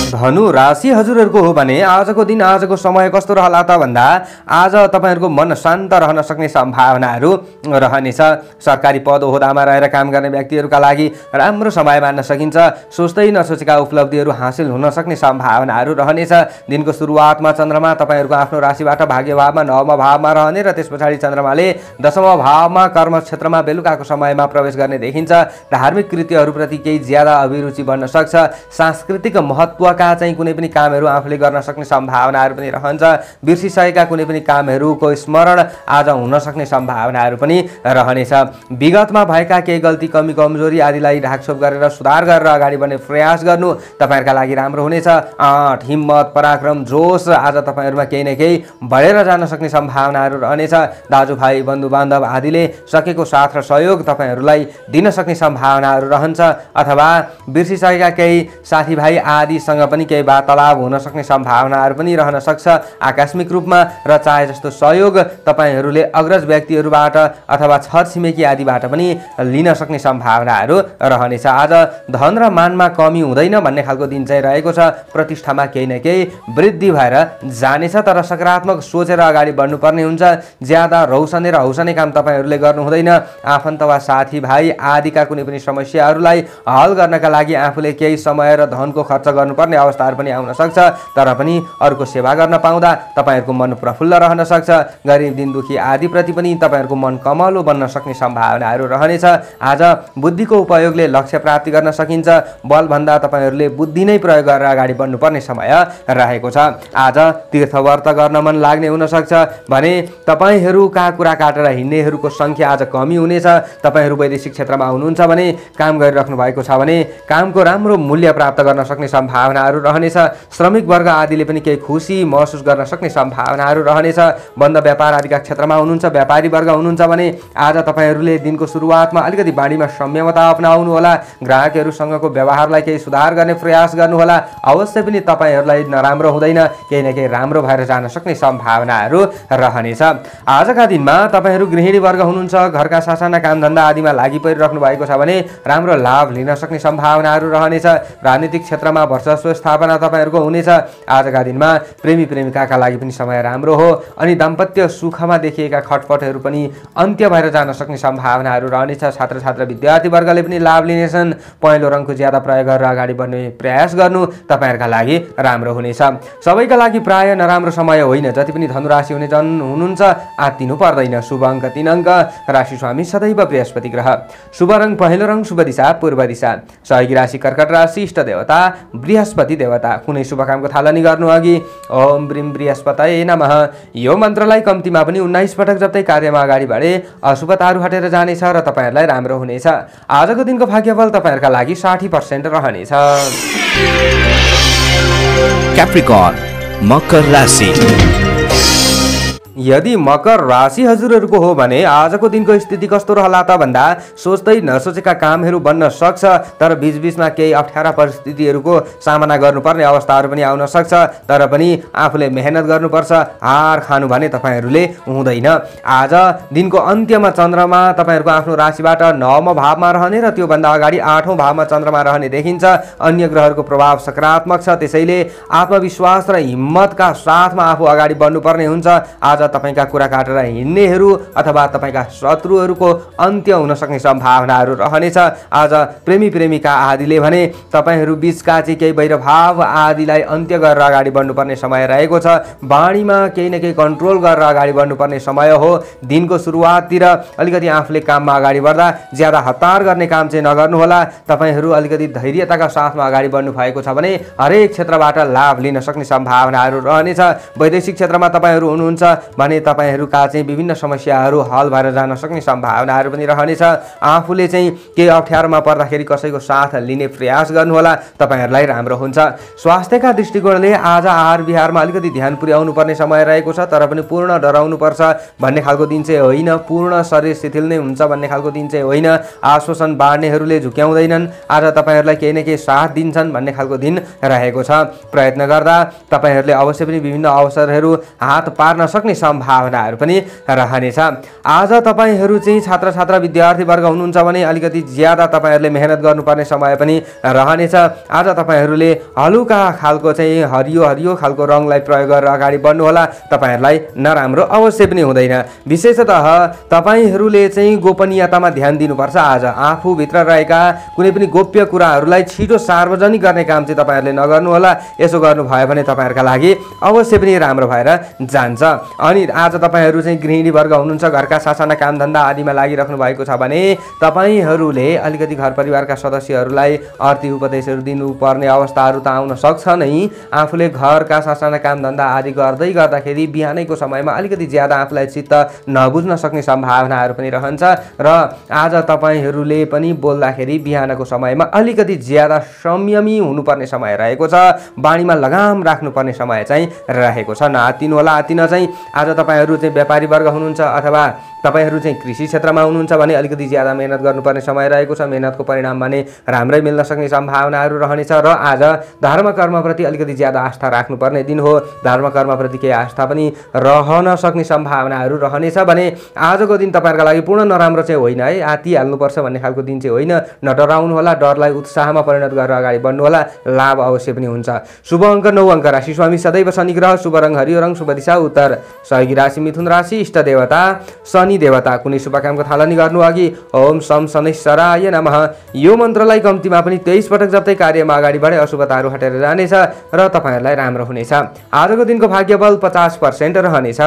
धनु राशि हजुरहरूको हो भने आजको दिन आजको समय कस्तो रहला त भन्दा आज तपाईँहरूको मन शान्त रहन सक्ने सम्भावनाहरू रहनेछ। सरकारी पद ओहदामा रहेर काम गर्ने व्यक्तिहरूका लागि राम्रो समय मान्न सकिन्छ। सोच्दै नसोचेका उपलब्धिहरू हासिल हुन सक्ने सम्भावनाहरू रहनेछ। दिनको सुरुवातमा चन्द्रमा तपाईँहरूको आफ्नो राशिबाट भाग्यभावमा 9मा भावमा रहने र त्यस पछाडि चन्द्रमाले 10मा भावमा कर्म क्षेत्रमा बेलुकाको समयमा प्रवेश गर्ने देखिन्छ। धार्मिक कृत्यहरूप्रति केही ज्यादा अभिरुचि बन्न सक्छ। सांस्कृतिक महत्त्वका चाहिँ कुनै पनि कामहरू आफूले गर्न सक्ने सम्भावनाहरू पनि रहन्छ। बिर्सिसकेका कुनै पनि कामहरूको स्मरण आज हुन सक्ने सम्भावनाहरू पनि रहनेछ। विगतमा भएका केही गल्ती कमी कमजोरी आदिलाई ढाकछोप गरेर सुधार गरेर अगाडि बढ्ने प्रयास गर्नु तपाईँहरूका लागि राम्रो हुनेछ। आँट, हिम्मत, पराक्रम, जोस आज तपाईँहरूमा केही न केही बढेर जान सक्ने सम्भावनाहरू रहनेछ। दाजुभाइ बन्धुबान्धव आदिले सकेको साथ र सहयोग तपाईँहरूलाई दिन सक्ने सम्भावनाहरू रहन्छ, अथवा बिर्सिसकेका केही साथीभाइ आदिसँग पनि केही वार्तालाप हुन सक्ने सम्भावनाहरू पनि रहन सक्छ आकस्मिक रूपमा। र चाहे जस्तो सहयोग तपाईँहरूले अग्रज व्यक्तिहरूबाट अथवा छरछिमेकी आदिबाट पनि लिन सक्ने सम्भावनाहरू रहनेछ। आज धन र मानमा कमी हुँदैन भन्ने खालको दिन चाहिँ रहेको छ। प्रतिष्ठामा केही न केही वृद्धि भएर जानेछ, तर सकारात्मक सोचेर अगाडि बढ्नुपर्ने हुन्छ। ज्यादा रौसने र हौसने काम तपाईँहरूले गर्नु हुँदैन। आफन्त वा साथीभाइ आदिका कुनै पनि समस्याहरूलाई हल गर्नका लागि आफूले केही समय र धनको खर्च गर्नुपर्ने अवस्थाहरू पनि आउन सक्छ, तर पनि अरूको सेवा गर्न पाउँदा तपाईँहरूको मन प्रफुल्ल रहन सक्छ। गरिब दिन दुखी आदिप्रति पनि तपाईँहरूको मन कमलो बन्न सक्ने सम्भावनाहरू रहनेछ। आज बुद्धिको उपयोगले लक्ष्य प्राप्ति गर्न सकिन्छ। बलभन्दा तपाईँहरूले बुद्धि नै प्रयोग गरेर अगाडि बढ्नुपर्ने समय रहेको छ। आज तीर्थव्रत गर्न मन लाग्ने हुन सक्छ भने तपाईँहरूका कुरा काटेर हिँड्नेहरूको सङ्ख्या आज कमी हुनेछ। तपाईँहरू वैदेशिक क्षेत्रमा हुनुहुन्छ भने काम गरिराख्नु भएको छ भने कामको राम्रो मूल्य प्राप्त गर्न सक्ने सम्भावनाहरू रहनेछ। श्रमिक वर्ग आदिले पनि केही खुसी महसुस गर्न सक्ने सम्भावनाहरू रहनेछ। बन्द व्यापार आदिका क्षेत्रमा हुनुहुन्छ, व्यापारी वर्ग हुनुहुन्छ भने आज तपाईँहरूले दिनको सुरुवातमा अलिकति बाढीमा संयमता अपनाउनु होला। ग्राहकहरूसँगको व्यवहारलाई केही सुधार गर्ने प्रयास गर्नुहोला। अवश्य पनि तपाईँहरूलाई नराम्रो हुँदैन, केही न केही राम्रो भएर जान सक्ने सम्भावनाहरू रहनेछ। आजका दिनमा तपाईँहरू गृहिणी वर्ग हुनुहुन्छ, घरका सासाना कामधन्दा आदिमा लागि परिराख्नु भएको छ भने राम्रो लाभ लिन सक्ने सम्भावनाहरू रहनेछ। राजनीतिक क्षेत्रमा वर्चस्व स्थापना तपाईँहरूको हुनेछ। आजका दिनमा प्रेमी प्रेमिकाका लागि पनि समय राम्रो हो अनि दाम्पत्य सुखमा देखिएका खटपटहरू पनि अन्त्य भएर जान सक्ने सम्भावनाहरू रहनेछ। छात्र छात्र विद्यार्थी वर्गले पनि लाभ लिनेछन्। पहेँलो रङको ज्यादा प्रयोग गरेर अगाडि बढ्ने प्रयास गर्नु तपाईँहरूका लागि राम्रो हुनेछ। सबैका लागि प्राय नराम्रो समय होइन। जति पनि धनुराशि हुने जन हुनुहुन्छ आत्तिनु पर्दैन। शुभ अङ्क 3 अङ्क। राशि स्वामी सदैव बृहस्पति ग्रह। शुभ रङ पहेँलो रङ। शुभ दिशा पूर्व दिशा। सहयोगी राशि कर्कट राशि। इष्ट देवता बृहस्पति देवता। कुनै शुभ कामको थालनी गर्नु अघि ओम ब्रीम बृहस्पतये नमः यो मन्त्रलाई कम्तीमा पनि 19 पटक जप्दै कार्यमा अगाडि बढे अशुभताहरू हटेर जानेछ र तपाईँहरूलाई राम्रो हुनेछ। आजको दिनको भाग्यफल तपाईँहरूका लागि 60% रहनेछ। Capricorn, मकर राशि। यदि मकर राशि हजुरहरूको हो भने आजको दिनको स्थिति कस्तो रहला त भन्दा सोच्दै नसोचेका कामहरू बन्न सक्छ, तर बीचबीचमा केही अप्ठ्यारा परिस्थितिहरूको सामना गर्नुपर्ने अवस्थाहरू पनि आउन सक्छ। तर पनि आफूले मेहनत गर्नुपर्छ, हार खानु भने तपाईँहरूले हुँदैन। आज दिनको अन्त्यमा चन्द्रमा तपाईँहरूको आफ्नो राशिबाट 9औं भावमा रहने र त्योभन्दा अगाडि 8औं भावमा चन्द्रमा रहने देखिन्छ। अन्य ग्रहहरूको प्रभाव सकारात्मक छ, त्यसैले आत्मविश्वास र हिम्मतका साथमा आफू अगाडि बढ्नुपर्ने हुन्छ। आज तपाईँका कुरा काटेर हिँड्नेहरू अथवा तपाईँका शत्रुहरूको अन्त्य हुन सक्ने सम्भावनाहरू रहनेछ। आज प्रेमी प्रेमिका आदिले भने तपाईँहरू बीचका चाहिँ केही वैरभाव आदिलाई अन्त्य गरेर अगाडि बढ्नुपर्ने समय रहेको छ। बाणीमा केही न केही कन्ट्रोल गरेर अगाडि बढ्नुपर्ने समय हो। दिनको सुरुवाततिर अलिकति आफूले काममा अगाडि बढ्दा ज्यादा हतार गर्ने काम चाहिँ नगर्नुहोला। तपाईँहरू अलिकति धैर्यताका साथमा अगाडि बढ्नु भएको छ भने हरेक क्षेत्रबाट लाभ लिन सक्ने सम्भावनाहरू रहनेछ। वैदेशिक क्षेत्रमा तपाईँहरू हुनुहुन्छ भने तपाईँहरूका चाहिँ विभिन्न समस्याहरू हल भएर जान सक्ने सम्भावनाहरू पनि रहनेछ। आफूले चाहिँ केही अप्ठ्यारोमा पर्दाखेरि कसैको साथ लिने प्रयास गर्नुहोला, तपाईँहरूलाई राम्रो हुन्छ। स्वास्थ्यका दृष्टिकोणले आज आहार विहारमा अलिकति ध्यान पुर्याउनु पर्ने समय रहेको छ, तर पनि पूर्ण डराउनुपर्छ भन्ने खालको दिन चाहिँ होइन, पूर्ण शरीर शिथिल नै हुन्छ भन्ने खालको दिन चाहिँ होइन। आश्वासन बाँड्नेहरूले झुक्याउँदैनन्, आज तपाईँहरूलाई केही न केही साथ दिन्छन् भन्ने खालको दिन रहेको छ। प्रयत्न गर्दा तपाईँहरूले अवश्य पनि विभिन्न अवसरहरू हात पार्न सक्ने सम्भावनाहरू पनि रहनेछ। आज तपाईँहरू चाहिँ छात्र छात्रा विद्यार्थी वर्ग हुनुहुन्छ भने अलिकति ज्यादा तपाईँहरूले मेहनत गर्नुपर्ने समय पनि रहनेछ। आज तपाईँहरूले हलुका खालको चाहिँ हरियो हरियो खालको रङलाई प्रयोग गरेर अगाडि बढ्नुहोला, तपाईँहरूलाई नराम्रो अवश्य पनि हुँदैन। विशेषतः तपाईँहरूले चाहिँ गोपनीयतामा ध्यान दिनुपर्छ। आज आफूभित्र रहेका कुनै पनि गोप्य कुराहरूलाई छिटो सार्वजनिक गर्ने काम चाहिँ तपाईँहरूले नगर्नुहोला। यसो गर्नुभयो भने तपाईँहरूका लागि अवश्य पनि राम्रो भएर जान्छ। अनि आज तपाईँहरू चाहिँ गृहिणी वर्ग हुनुहुन्छ, घरका सासाना कामधन्दा आदिमा लागिराख्नु भएको छ भने तपाईँहरूले अलिकति घर परिवारका सदस्यहरूलाई अर्थी उपदेशहरू दिनुपर्ने अवस्थाहरू त आउन सक्छ नै। आफूले घरका सासाना कामधन्दा आदि गर्दै गर्दाखेरि बिहानैको समयमा अलिकति ज्यादा आफूलाई चित्त नबुझ्न सक्ने सम्भावनाहरू पनि रहन्छ र आज तपाईँहरूले पनि बोल्दाखेरि बिहानको समयमा अलिकति ज्यादा संयमी हुनुपर्ने समय रहेको छ। बाणीमा लगाम राख्नुपर्ने समय चाहिँ रहेको छ, नआत्तिनु होला। आत्तिन चाहिँ आज तपाईँहरू चाहिँ व्यापारी वर्ग हुनुहुन्छ अथवा तपाईँहरू चाहिँ कृषि क्षेत्रमा हुनुहुन्छ भने अलिकति ज्यादा मेहनत गर्नुपर्ने समय रहेको छ। मेहनतको परिणाम भने राम्रै मिल्न सक्ने सम्भावनाहरू रहनेछ र आज धर्म कर्मप्रति अलिकति ज्यादा आस्था राख्नुपर्ने दिन हो। धर्म कर्मप्रति केही आस्था पनि रहन सक्ने सम्भावनाहरू रहनेछ भने आजको दिन तपाईँहरूका लागि पूर्ण नराम्रो चाहिँ होइन है, आत्तिहाल्नुपर्छ भन्ने खालको दिन चाहिँ होइन। नडराउनु होला, डरलाई उत्साहमा परिणत गरेर अगाडि बढ्नु होला, लाभ अवश्य पनि हुन्छ। शुभ अङ्क 9 अङ्क, राशि स्वामी सदैव शनि ग्रह, शुभ रङ हरियो रङ, शुभ दिशा उत्तर, सहयोगी राशि मिथुन राशि, इष्ट देवता शनि देवता। कुनै शुभ कामको थालनी गर्नु अघि ओम शम शनैश्वराय नमः यो मन्त्रलाई कम्तीमा पनि 23 पटक जप्दै कार्यमा अगाडि बढे अशुभताहरू हटेर जानेछ र तपाईँहरूलाई राम्रो हुनेछ। आजको दिनको भाग्यबल 50% रहनेछ।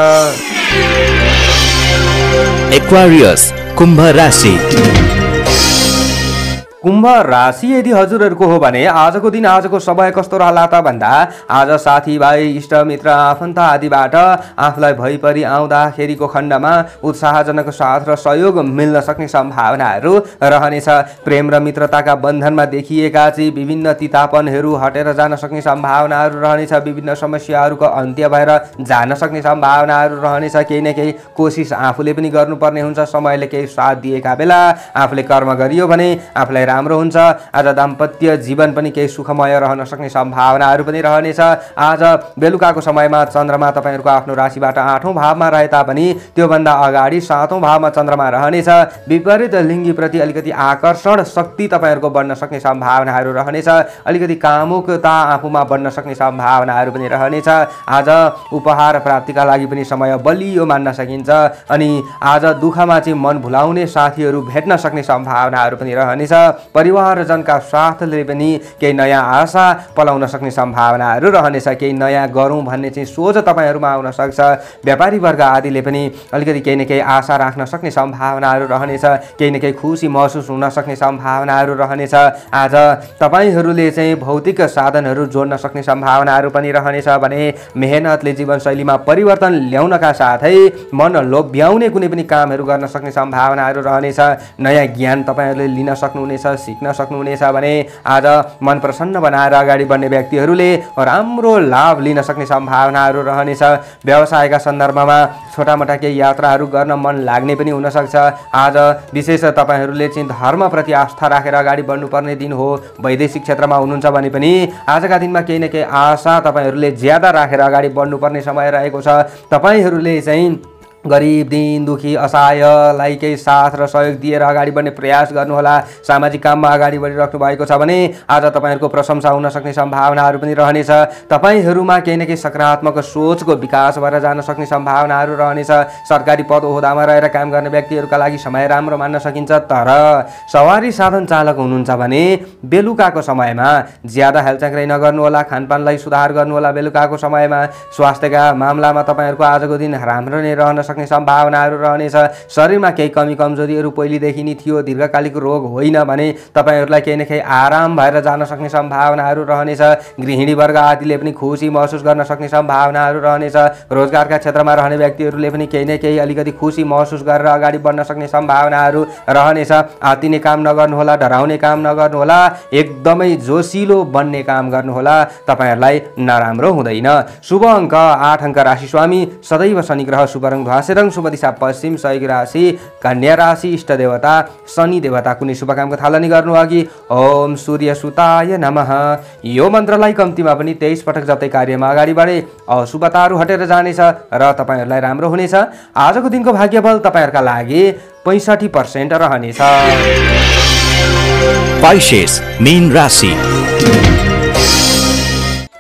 एक्वारियस कुम्भ राशि। कुम्भ राशि यदि हजुरहरूको हो भने आजको दिन आजको समय कस्तो रहला त भन्दा आज साथीभाइ इष्टमित्र आफन्त आदिबाट आफूलाई भइपरि आउँदाखेरिको खण्डमा उत्साहजनक साथ र सहयोग मिल्न सक्ने सम्भावनाहरू रहनेछ। प्रेम र मित्रताका बन्धनमा देखिएका चाहिँ विभिन्न तितापनहरू हटेर जान सक्ने सम्भावनाहरू रहनेछ। विभिन्न समस्याहरूको अन्त्य भएर जान सक्ने सम्भावनाहरू रहनेछ। केही न केही कोसिस आफूले पनि गर्नुपर्ने हुन्छ। समयले केही साथ दिएका बेला आफूले कर्म गरियो भने आफूलाई राम्रो हुन्छ। आज दाम्पत्य जीवन पनि केही सुखमय रहन सक्ने सम्भावनाहरू पनि रहनेछ। आज बेलुकाको समयमा चन्द्रमा तपाईँहरूको आफ्नो राशिबाट 8औं भावमा रहे तापनि त्योभन्दा अगाडि 7औं भावमा चन्द्रमा रहनेछ। विपरीत लिङ्गीप्रति अलिकति आकर्षण शक्ति तपाईँहरूको बढ्न सक्ने सम्भावनाहरू रहनेछ। अलिकति कामुकता आफूमा बढ्न सक्ने सम्भावनाहरू पनि रहनेछ। आज उपहार प्राप्तिका लागि पनि समय बलियो मान्न सकिन्छ। अनि आज दुःखमा चाहिँ मन भुलाउने साथीहरू भेट्न सक्ने सम्भावनाहरू पनि रहनेछ। परिवारजनका साथले पनि केही नयाँ आशा पलाउन सक्ने सम्भावनाहरू रहनेछ। केही नयाँ गरौँ भन्ने चाहिँ सोच तपाईँहरूमा आउन सक्छ। व्यापारी वर्ग आदिले पनि अलिकति केही न केही आशा राख्न सक्ने सम्भावनाहरू रहनेछ। केही न केही खुसी महसुस हुन सक्ने सम्भावनाहरू रहनेछ। आज तपाईँहरूले चाहिँ भौतिक साधनहरू जोड्न सक्ने सम्भावनाहरू पनि रहनेछ भने मेहनतले जीवनशैलीमा परिवर्तन ल्याउनका साथै मन लोभ्याउने कुनै पनि कामहरू गर्न सक्ने सम्भावनाहरू रहनेछ। नयाँ ज्ञान तपाईँहरूले लिन सक्नुहुनेछ। सिक्न सक्नुहुनेछ भने आज मन प्रसन्न बनाएर अगाडि बढ्ने व्यक्तिहरूले राम्रो लाभ लिन सक्ने सम्भावनाहरू रहनेछ। व्यवसायका सन्दर्भमा छोटामोटा केही यात्राहरू गर्न मन लाग्ने पनि हुनसक्छ। आज विशेष तपाईँहरूले चाहिँ धर्मप्रति आस्था राखेर अगाडि बढ्नुपर्ने दिन हो। वैदेशिक क्षेत्रमा हुनुहुन्छ भने पनि आजका दिनमा केही न केही आशा तपाईँहरूले ज्यादा राखेर अगाडि बढ्नुपर्ने समय रहेको छ। तपाईँहरूले चाहिँ गरिब दीन दुखी असहायलाई केही साथ र सहयोग दिएर अगाडि बढ्ने प्रयास गर्नुहोला। सामाजिक काममा अगाडि बढिराख्नु भएको छ भने आज तपाईँहरूको प्रशंसा हुन सक्ने सम्भावनाहरू पनि रहनेछ। तपाईँहरूमा केही न केही सकारात्मक सोचको विकास भएर जान सक्ने सम्भावनाहरू रहनेछ। सरकारी पद ओहदामा रहेर काम गर्ने व्यक्तिहरूका लागि समय राम्रो मान्न सकिन्छ। तर सवारी साधन चालक हुनुहुन्छ भने बेलुकाको समयमा ज्यादा हेलचाक्राइ नगर्नुहोला। खानपानलाई सुधार गर्नुहोला। बेलुकाको समयमा स्वास्थ्यका मामलामा तपाईँहरूको आजको दिन राम्रो नै रहन सक्ने सम्भावनाहरू रहनेछ। शरीरमा केही कमी कमजोरीहरू पहिलेदेखि नै थियो, दीर्घकालिक रोग होइन भने तपाईँहरूलाई केही न केही आराम भएर जान सक्ने सम्भावनाहरू रहनेछ। गृहिणी वर्ग आदिले पनि खुसी महसुस गर्न सक्ने सम्भावनाहरू रहनेछ। रोजगारका क्षेत्रमा रहने व्यक्तिहरूले पनि केही न केही अलिकति खुसी महसुस गरेर अगाडि बढ्न सक्ने सम्भावनाहरू रहनेछ। आत्तिने काम नगर्नुहोला, डराउने काम नगर्नुहोला, एकदमै जोसिलो बन्ने काम गर्नुहोला, तपाईँहरूलाई नराम्रो हुँदैन। शुभ अङ्क 8 अङ्क राशि स्वामी सदैव शनि ग्रह, शुभ रङ ध्वासे रङ, शुभ दिशा पश्चिम, सहयोगी राशि कन्या राशि, इष्ट देवता शनि देवता। कुनै शुभ कामको थालनी गर्नु अघि ओम सूर्य सुताय नमः यो मन्त्रलाई कम्तीमा पनि 23 पटक जप्दै कार्यमा अगाडि बढे अशुभताहरू हटेर जानेछ र तपाईँहरूलाई राम्रो हुनेछ। आजको दिनको भाग्यफल तपाईँहरूका लागि 65% रहनेछ। पाइसेस मीन राशि।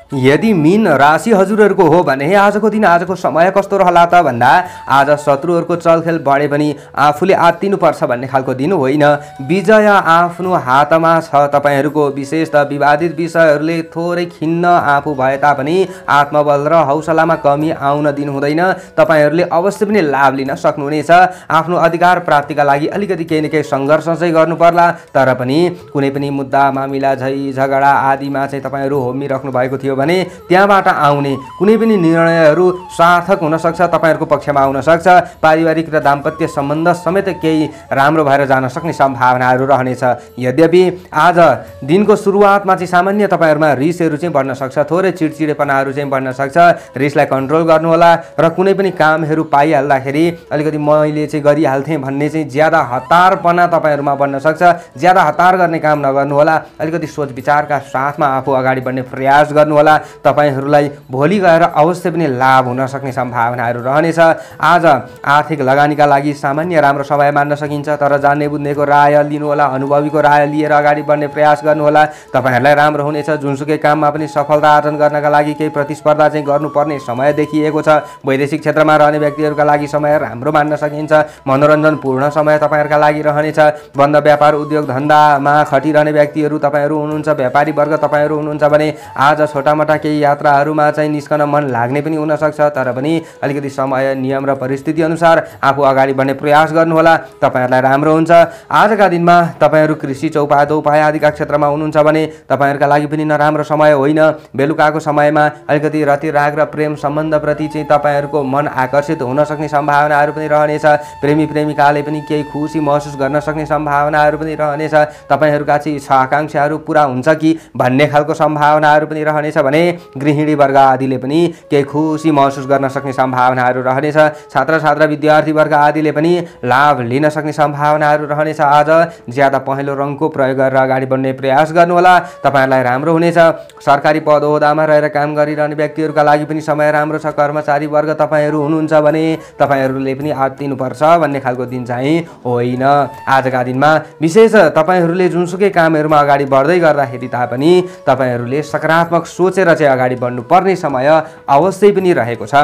यदि मीन राशि हजुरहरूको हो भने आजको दिन आजको समय कस्तो रहला त भन्दा आज शत्रुहरूको चलखेल बढे पनि आफूले आत्तिनुपर्छ भन्ने खालको दिन होइन। विजय आफ्नो हातमा छ। तपाईँहरूको विशेष त विवादित विषयहरूले थोरै खिन्न आफू भए तापनि आत्मबल र हौसलामा कमी आउन दिनु हुँदैन। तपाईँहरूले अवश्य पनि लाभ लिन सक्नुहुनेछ। आफ्नो अधिकार प्राप्तिका लागि अलिकति केही न केही सङ्घर्ष चाहिँ गर्नु पर्ला। तर पनि कुनै पनि मुद्दा मामिला झै झगडा आदिमा चाहिँ तपाईँहरू होमिराख्नु भएको थियो भने त्यहाँबाट आउने कुनै पनि निर्णयहरू सार्थक हुन सक्छ, तपाईँहरूको पक्षमा आउन सक्छ। पारिवारिक र दाम्पत्य सम्बन्ध समेत केही राम्रो भएर जान सक्ने सम्भावनाहरू रहनेछ। यद्यपि आज दिनको सुरुवातमा चाहिँ सामान्य तपाईँहरूमा रिसहरू चाहिँ बढ्न सक्छ, थोरै चिडचिडेपनाहरू चाहिँ बढ्न सक्छ। रिसलाई कन्ट्रोल गर्नुहोला र कुनै पनि कामहरू पाइहाल्दाखेरि अलिकति मैले चाहिँ गरिहाल्थेँ भन्ने चाहिँ ज्यादा हतारपना तपाईँहरूमा बढ्न सक्छ। ज्यादा हतार गर्ने काम नगर्नुहोला। अलिकति सोच विचारका साथमा आफू अगाडि बढ्ने प्रयास गर्नुहोला। तपाईहरूलाई भोलि गएर अवश्य पनि लाभ हुन सक्ने सम्भावनाहरू रहनेछ। आज आर्थिक लगानीका लागि सामान्य राम्रो समय मान्न सकिन्छ। तर जान्ने बुझ्नेको राय लिनुहोला, अनुभवीको राय लिएर अगाडि बढ्ने प्रयास गर्नुहोला। तपाईँहरूलाई राम्रो हुनेछ। जुनसुकै काममा पनि सफलता आर्जन गर्नका लागि केही प्रतिस्पर्धा चाहिँ गर्नुपर्ने समय देखिएको छ। वैदेशिक क्षेत्रमा रहने व्यक्तिहरूका लागि समय राम्रो मान्न सकिन्छ। मनोरञ्जनपूर्ण समय तपाईँहरूका लागि रहनेछ। बन्द व्यापार उद्योग धन्दामा खटिरहने व्यक्तिहरू तपाईँहरू हुनुहुन्छ। व्यापारी वर्ग तपाईँहरू हुनुहुन्छ भने आज छोटामोटा केही यात्राहरूमा चाहिँ निस्कन मन लाग्ने पनि हुनसक्छ। तर पनि अलिकति समय नियम र परिस्थिति अनुसार आफू अगाडि बढ्ने प्रयास गर्नुहोला, तपाईँहरूलाई राम्रो हुन्छ। आजका दिनमा तपाईँहरू कृषि चौपादौपाय आदिका क्षेत्रमा हुनुहुन्छ भने तपाईँहरूका लागि पनि नराम्रो समय होइन। बेलुकाको समयमा अलिकति रति राग र प्रेम सम्बन्धप्रति चाहिँ तपाईँहरूको मन आकर्षित हुन सक्ने सम्भावनाहरू पनि रहनेछ। प्रेमी प्रेमिकाले पनि केही खुसी महसुस गर्न सक्ने सम्भावनाहरू पनि रहनेछ। तपाईँहरूका चाहिँ इच्छा आकाङ्क्षाहरू पुरा हुन्छ कि भन्ने खालको सम्भावनाहरू पनि रहनेछ भने गृहिणी वर्ग आदिले पनि केही खुसी महसुस गर्न सक्ने सम्भावनाहरू रहनेछ। छात्र छात्रा विद्यार्थी वर्ग आदिले पनि लाभ लिन सक्ने सम्भावनाहरू रहनेछ। आज ज्यादा पहेँलो रङको प्रयोग गरेर अगाडि बढ्ने प्रयास गर्नुहोला, तपाईँहरूलाई राम्रो हुनेछ। सरकारी पद ओहदामा रहेर काम गरिरहने व्यक्तिहरूका लागि पनि समय राम्रो छ। कर्मचारी वर्ग तपाईँहरू हुनुहुन्छ भने तपाईँहरूले पनि आत्तिनुपर्छ भन्ने खालको दिन चाहिँ होइन। आजका दिनमा विशेष तपाईँहरूले जुनसुकै कामहरूमा अगाडि बढ्दै गर्दाखेरि तापनि तपाईँहरूले सकारात्मक सोचेर चाहिँ अगाडि बढ्नुपर्ने समय अवश्य पनि रहेको छ।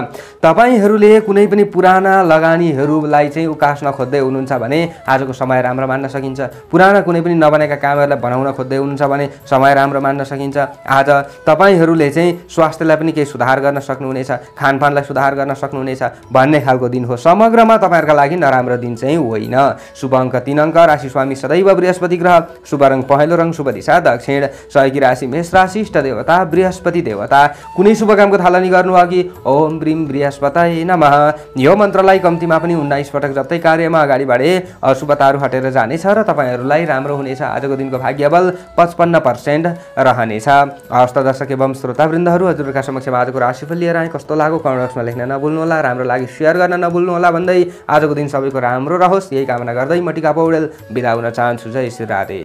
तपाईँहरूले कुनै पनि पुराना लगानीहरूलाई चाहिँ उकास्न खोज्दै हुनुहुन्छ भने आजको समय राम्रो मान्न सकिन्छ। पुराना कुनै पनि नबनेका कामहरूलाई बनाउन खोज्दै हुनुहुन्छ भने समय राम्रो मान्न सकिन्छ। आज तपाईँहरूले चाहिँ स्वास्थ्यलाई पनि केही सुधार गर्न सक्नुहुनेछ, खानपानलाई सुधार गर्न सक्नुहुनेछ भन्ने खालको दिन हो। समग्रमा तपाईँहरूका लागि नराम्रो दिन चाहिँ होइन। शुभ अङ्क 3 अङ्क, राशि स्वामी सदैव बृहस्पति ग्रह, शुभ रङ पहेँलो रङ, शुभ दिशा दक्षिण, सहयोगी राशि मेष राशि, इष्ट देवता बृहस्पति। बृहस्पति देवता। कुनै शुभ कामको थालनी गर्नुभयो कि ओम ब्रीम बृहस्पतये नमः। यो मन्त्रलाई कम्तीमा पनि 19 पटक जप्दै कार्यमा अगाडि बढे अशुभताहरू हटेर जानेछ र तपाईँहरूलाई राम्रो हुनेछ। आजको दिनको भाग्य बल 55% रहनेछ। हस्त दर्शक एवं श्रोतावृन्दहरू, हजुरका समक्ष आजको राशिफल लिएर आएँ। कस्तो लाग्यो कमेन्ट बक्समा लेख्न नभुल्नुहोला। राम्रो लागि सेयर गर्न नभुल्नुहोला भन्दै आजको दिन सबैको राम्रो रहोस् यही कामना गर्दै म टिका पौडेल बिदा हुन चाहन्छु। जय श्री राधे।